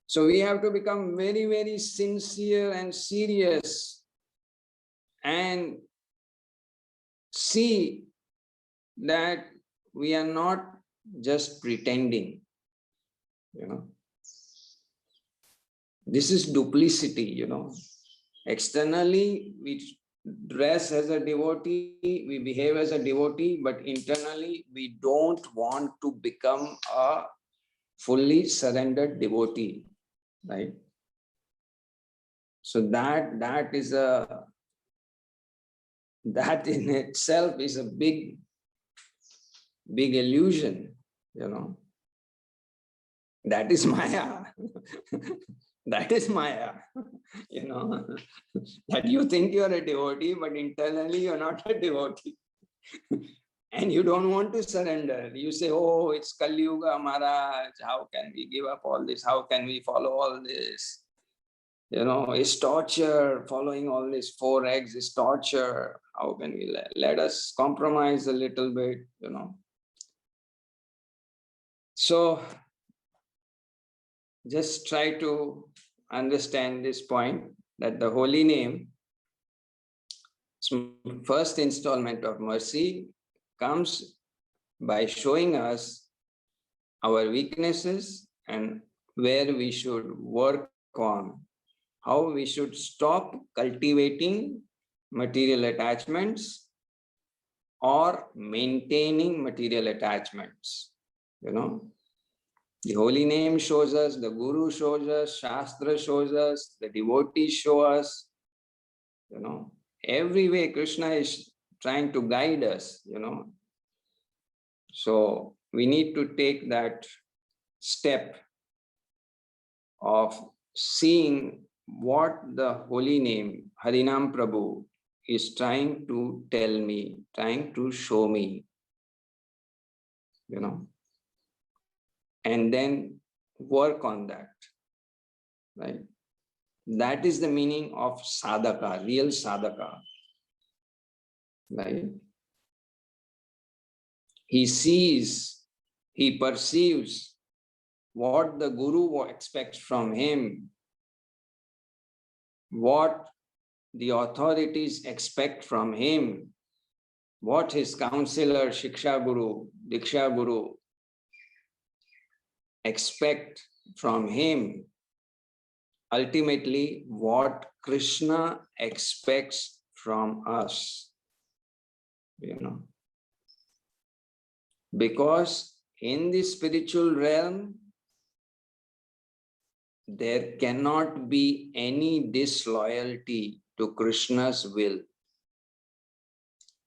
So we have to become very, very sincere and serious and see that we are not just pretending, you know. This is duplicity, you know. Externally, we dress as a devotee, we behave as a devotee, but internally, we don't want to become a fully surrendered devotee, right? So that in itself is a big illusion, you know. That is Maya. That is Maya, you know, that you think you are a devotee, but internally you're not a devotee. And you don't want to surrender. You say, oh, it's Kali Yuga, Maharaj. How can we give up all this? How can we follow all this? is torture. Following all these 4 eggs is torture. How can we let us compromise a little bit, So just try to understand this point, that the holy name, first installment of mercy, comes by showing us our weaknesses and where we should work on, how we should stop cultivating material attachments or maintaining material attachments. The holy name shows us, the Guru shows us, Shastra shows us, the devotees show us, every way Krishna is trying to guide us, So we need to take that step of seeing what the holy name, Harinam Prabhu, is trying to tell me, trying to show me, and then work on that, right? That is the meaning of sadhaka, real sadhaka, right? He sees, he perceives what the Guru expects from him, what the authorities expect from him, what his counselor, Shiksha Guru, Diksha Guru expect from him, ultimately what Krishna expects from us, Because in the spiritual realm, there cannot be any disloyalty to Krishna's will.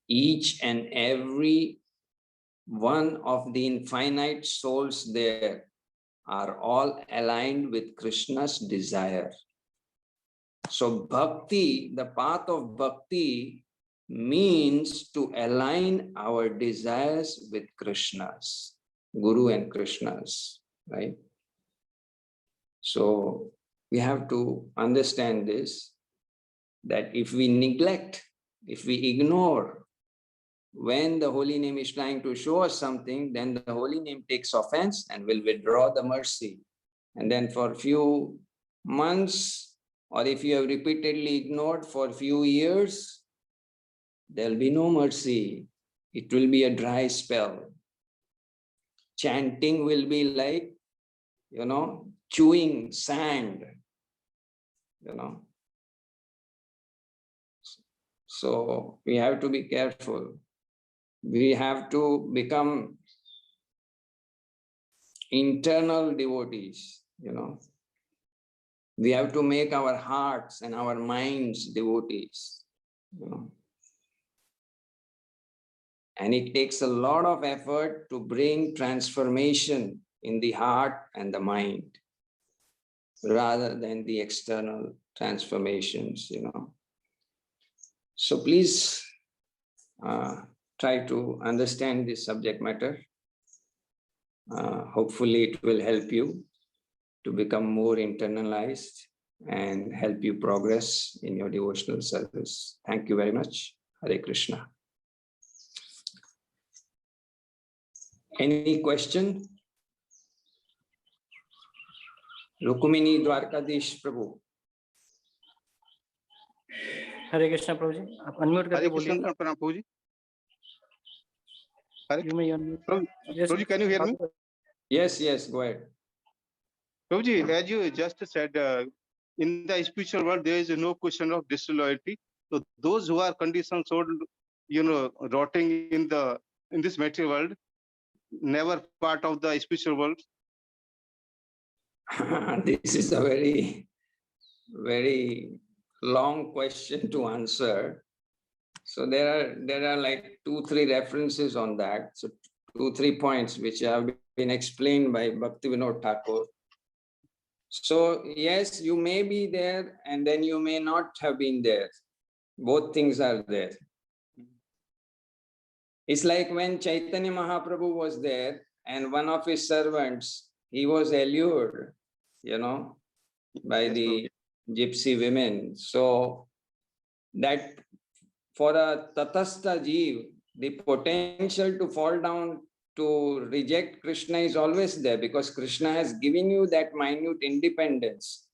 Each and every one of the infinite souls there are all aligned with Krishna's desire. So bhakti, the path of bhakti, means to align our desires with Krishna's, Guru and Krishna's, right? So we have to understand this, that if we neglect, if we ignore, when the holy name is trying to show us something, then the holy name takes offense and will withdraw the mercy. And then for a few months, or if you have repeatedly ignored for a few years, there will be no mercy. It will be a dry spell. Chanting will be like, chewing sand, So we have to be careful. We have to become internal devotees, We have to make our hearts and our minds devotees, And it takes a lot of effort to bring transformation in the heart and the mind, rather than the external transformations, So please try to understand this subject matter. Hopefully it will help you to become more internalized and help you progress in your devotional service. Thank you very much. Hare Krishna. Any question? Rukumini Dwarkadish Prabhu. हरे कृष्णा प्रभु जी, आप unmute करके बोलिए। हरे कृष्ण प्रभु जी। You may unmute. Prabhuji, can you hear me? Yes, go ahead. Prabhuji, as you just said, in the spiritual world, there is no question of disloyalty. So those who are conditioned soul, rotting in this material world, never part of the spiritual world. This is a very, very long question to answer. So there are like 2-3 references on that. So 2-3 points which have been explained by Bhaktivinoda Thakur. So yes, you may be there and then you may not have been there. Both things are there. It's like when Chaitanya Mahaprabhu was there and one of his servants, he was allured, by the gypsy women. So that for a tatastha jeev, the potential to fall down to reject Krishna is always there, because Krishna has given you that minute independence.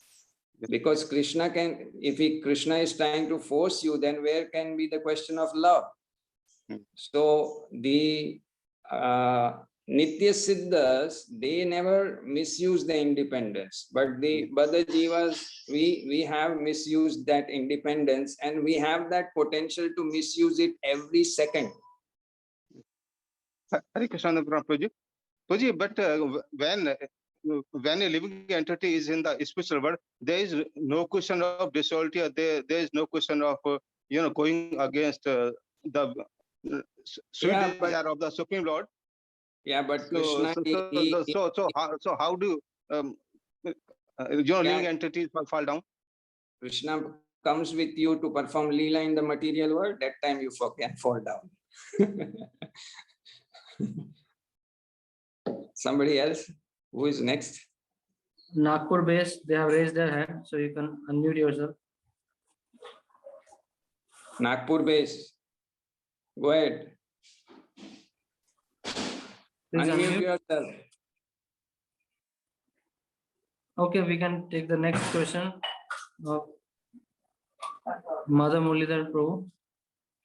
Because Krishna can, if Krishna is trying to force you, then where can be the question of love? So the Nitya Siddhas, they never misuse the independence, but the Jivas, we have misused that independence, and we have that potential to misuse it every second. Hare Krishna, Prabhuji. Prabhuji, but when a living entity is in the spiritual world, there is no question of disloyalty. There is no question of going against the sweet desire of the Supreme Lord. Yeah, but Krishna, so how do living entities fall down? Krishna comes with you to perform Leela in the material world. That time you can fall down. Somebody else? Who is next? Nagpur base, they have raised their hand, so you can unmute yourself. Nagpur base, go ahead. Please Unmute yourself. Okay, we can take the next question of Madhav Muralidhar Prabhu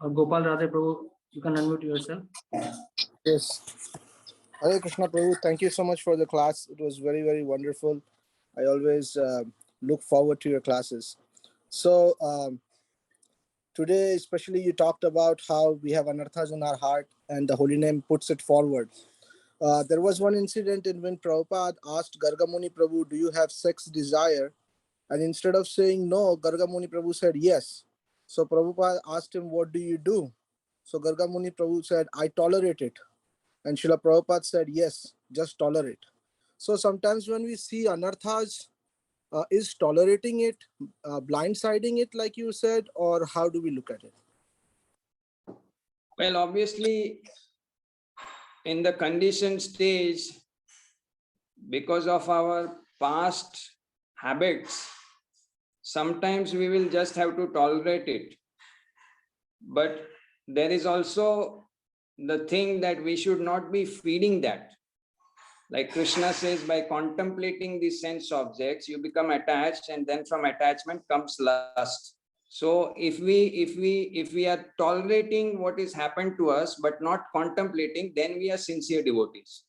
or Gopal Radhe Prabhu. You can unmute yourself. Yes. Hare Krishna Prabhu, thank you so much for the class. It was very, very wonderful. I always look forward to your classes. So today, especially, you talked about how we have anarthas in our heart and the Holy Name puts it forward. There was one incident in when Prabhupada asked Gargamuni Prabhu, do you have sex desire? And instead of saying no, Gargamuni Prabhu said yes. So Prabhupada asked him, what do you do? So Gargamuni Prabhu said, I tolerate it. And Srila Prabhupada said, yes, just tolerate. So sometimes when we see anarthas, is tolerating it, blindsiding it, like you said, or how do we look at it? Well, obviously, in the conditioned stage, because of our past habits, sometimes we will just have to tolerate it. But there is also the thing that we should not be feeding that. Like Krishna says, by contemplating these sense objects, you become attached, and then from attachment comes lust. So if we are tolerating what is happened to us, but not contemplating, then we are sincere devotees.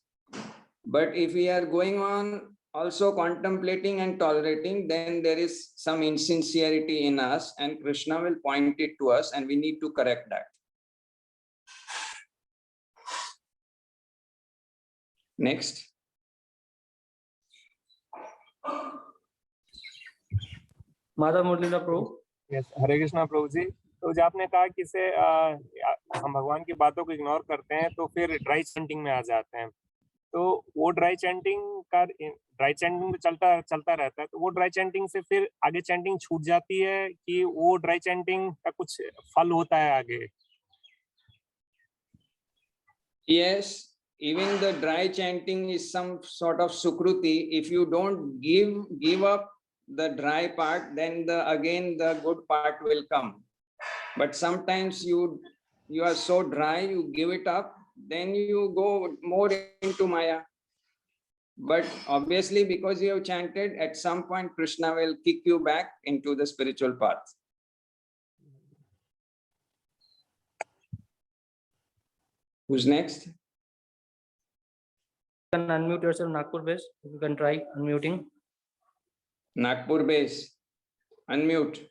But if we are going on also contemplating and tolerating, then there is some insincerity in us, and Krishna will point it to us, and we need to correct that. Next. Madhav Muralidhar Prabhu. Yes, Hare Krishna Prabhu जी. तो जो आपने कहा कि से हम भगवान की बातों को इग्नोर करते हैं तो फिर ड्राई चैंटिंग में आ जाते हैं. तो वो ड्राई चैंटिंग तो चलता रहता है. तो वो ड्राई चैंटिंग से फिर आगे चैंटिंग छूट जाती है कि वो ड्राई चैंटिंग का कुछ फल होता है आगे? Yes, even the dry chanting is some sort of sukruti. If you don't give up the dry part, then again the good part will come. But sometimes you are so dry, you give it up, then you go more into Maya. But obviously, because you have chanted, at some point Krishna will kick you back into the spiritual path. Who's next? You can unmute yourself, Nagpur base. You can try unmuting. Nagpur base, unmute.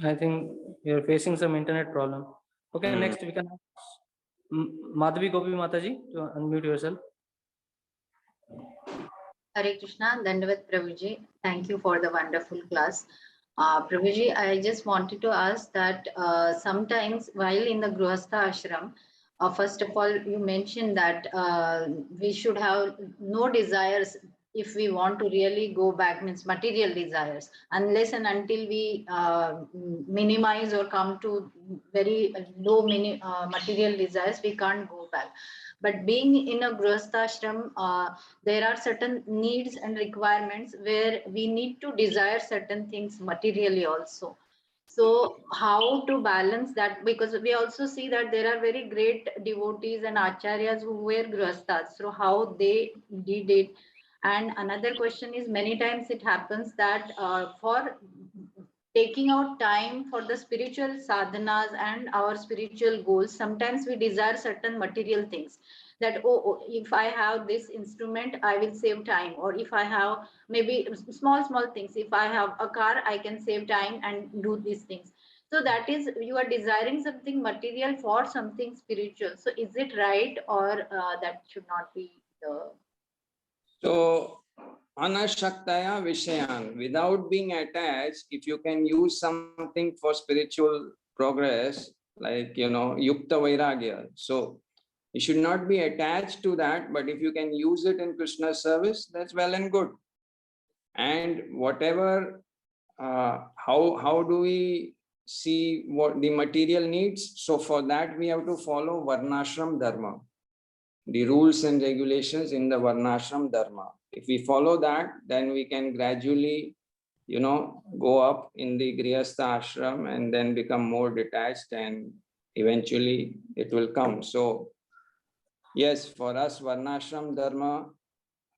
I think you're facing some internet problem. Okay, next we can have Madhavi Gopi Mataji to unmute yourself. Hare Krishna, Dandavat Prabhuji. Thank you for the wonderful class. Prabhuji, I just wanted to ask that sometimes while in the Grihastha ashram, first of all, you mentioned that we should have no desires if we want to really go back, means material desires, unless and until we minimize or come to very low material desires, we can't go pack. But being in a grihastha ashram, there are certain needs and requirements where we need to desire certain things materially also. So how to balance that? Because we also see that there are very great devotees and acharyas who were grihasthas. So how they did it. And another question is, many times it happens that for taking out time for the spiritual sadhanas and our spiritual goals, sometimes we desire certain material things, that if I have this instrument I will save time, or if I have maybe small things, if I have a car I can save time and do these things. So that is, you are desiring something material for something spiritual. So is it right, or that should not be the... So anashaktaya vishayan, without being attached, if you can use something for spiritual progress, like yukta vairagya, so you should not be attached to that, but if you can use it in Krishna's service, that's well and good. And whatever, how do we see what the material needs? So for that we have to follow varnashram dharma, the rules and regulations in the varnashram dharma. If we follow that, then we can gradually go up in the grihastha ashram and then become more detached, and eventually it will come. So yes, for us varnashram dharma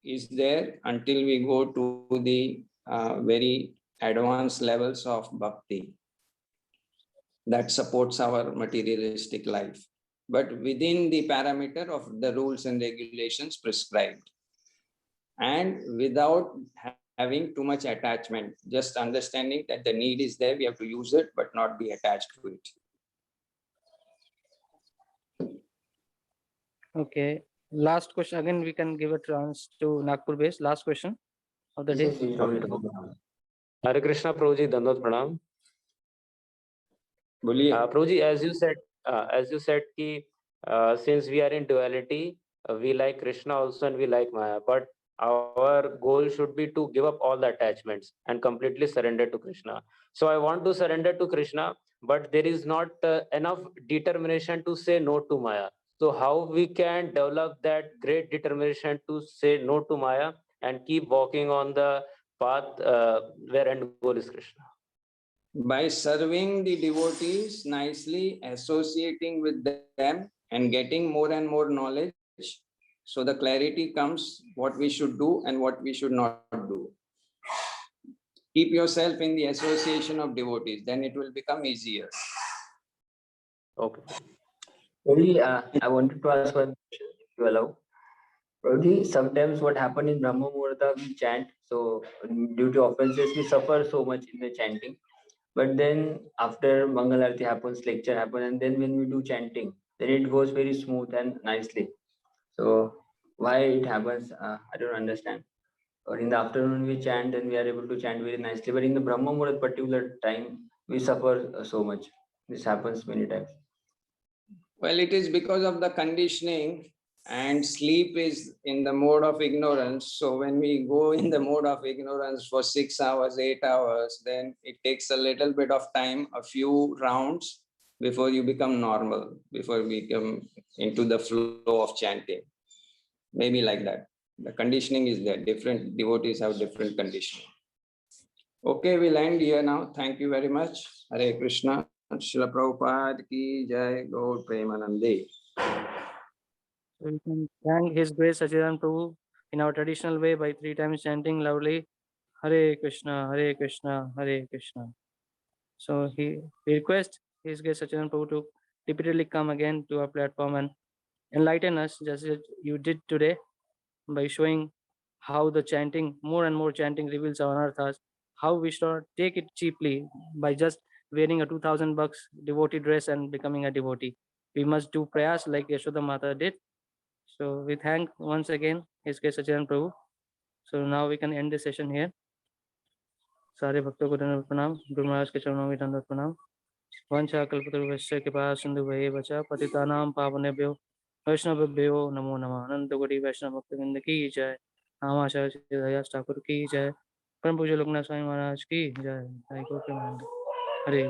is there until we go to the very advanced levels of bhakti that supports our materialistic life, but within the parameter of the rules and regulations prescribed, and without having too much attachment, just understanding that the need is there, we have to use it, but not be attached to it. Okay, last question. Again, we can give a chance to Nagpur base. Last question of the day. Hare Krishna, Prabhuji, Dandot Pranam. Prabhuji, as you said, since we are in duality, we like Krishna also and we like Maya, but our goal should be to give up all the attachments and completely surrender to Krishna. So I want to surrender to Krishna, but there is not enough determination to say no to Maya. So how we can develop that great determination to say no to Maya and keep walking on the path where end goal is Krishna? By serving the devotees nicely, associating with them and getting more and more knowledge, so the clarity comes what we should do and what we should not do. Keep yourself in the association of devotees, then it will become easier. Okay. Really, I wanted to ask one question, if you allow. Probably sometimes what happens in Brahma Muhurta, we chant, so due to offenses, we suffer so much in the chanting. But then after Mangal Arati happens, lecture happens, and then when we do chanting, then it goes very smooth and nicely. So why it happens, I don't understand. Or in the afternoon we chant and we are able to chant very nicely, but in the Brahma Muhurat particular time, we suffer so much. This happens many times. Well, it is because of the conditioning, and sleep is in the mode of ignorance. So when we go in the mode of ignorance for 6 hours, 8 hours, then it takes a little bit of time, a few rounds, before you become normal, before we come into the flow of chanting. Maybe like that. The conditioning is there. Different devotees have different conditioning. Okay, we'll end here now. Thank you very much. Hare Krishna. Srila Prabhupada ki jai, Gaur Premanande. We can thank His Grace Sachidanand Prabhu in our traditional way by 3 times chanting loudly Hare Krishna, Hare Krishna, Hare Krishna. So we request His Grace Sachidanand Prabhu to repeatedly come again to our platform and enlighten us, just as you did today, by showing how the chanting, more and more chanting, reveals our anarthas, how we should not take it cheaply by just wearing a 2000 bucks devotee dress and becoming a devotee. We must do prayers like Yashoda Mata did. So we thank once again His Grace Sachidanand Prabhu. So now we can end the session here. सारे भक्तों को धन्यवाद प्रणाम, गुरु महाराज के चरणों में धन्यवाद प्रणाम। वंशा कल्पतरुभ्यश्च कृपा सिंधु भये बचा पतितानां पावनेभ्यो वैष्णवेभ्यो नमो नमः। अनंत कोटि वैष्णव भक्तवृंद की जय। रामाचार्य दयास ठाकुर की जय। परम पूज्य लोकनाथ स्वामी महाराज की जय। हरे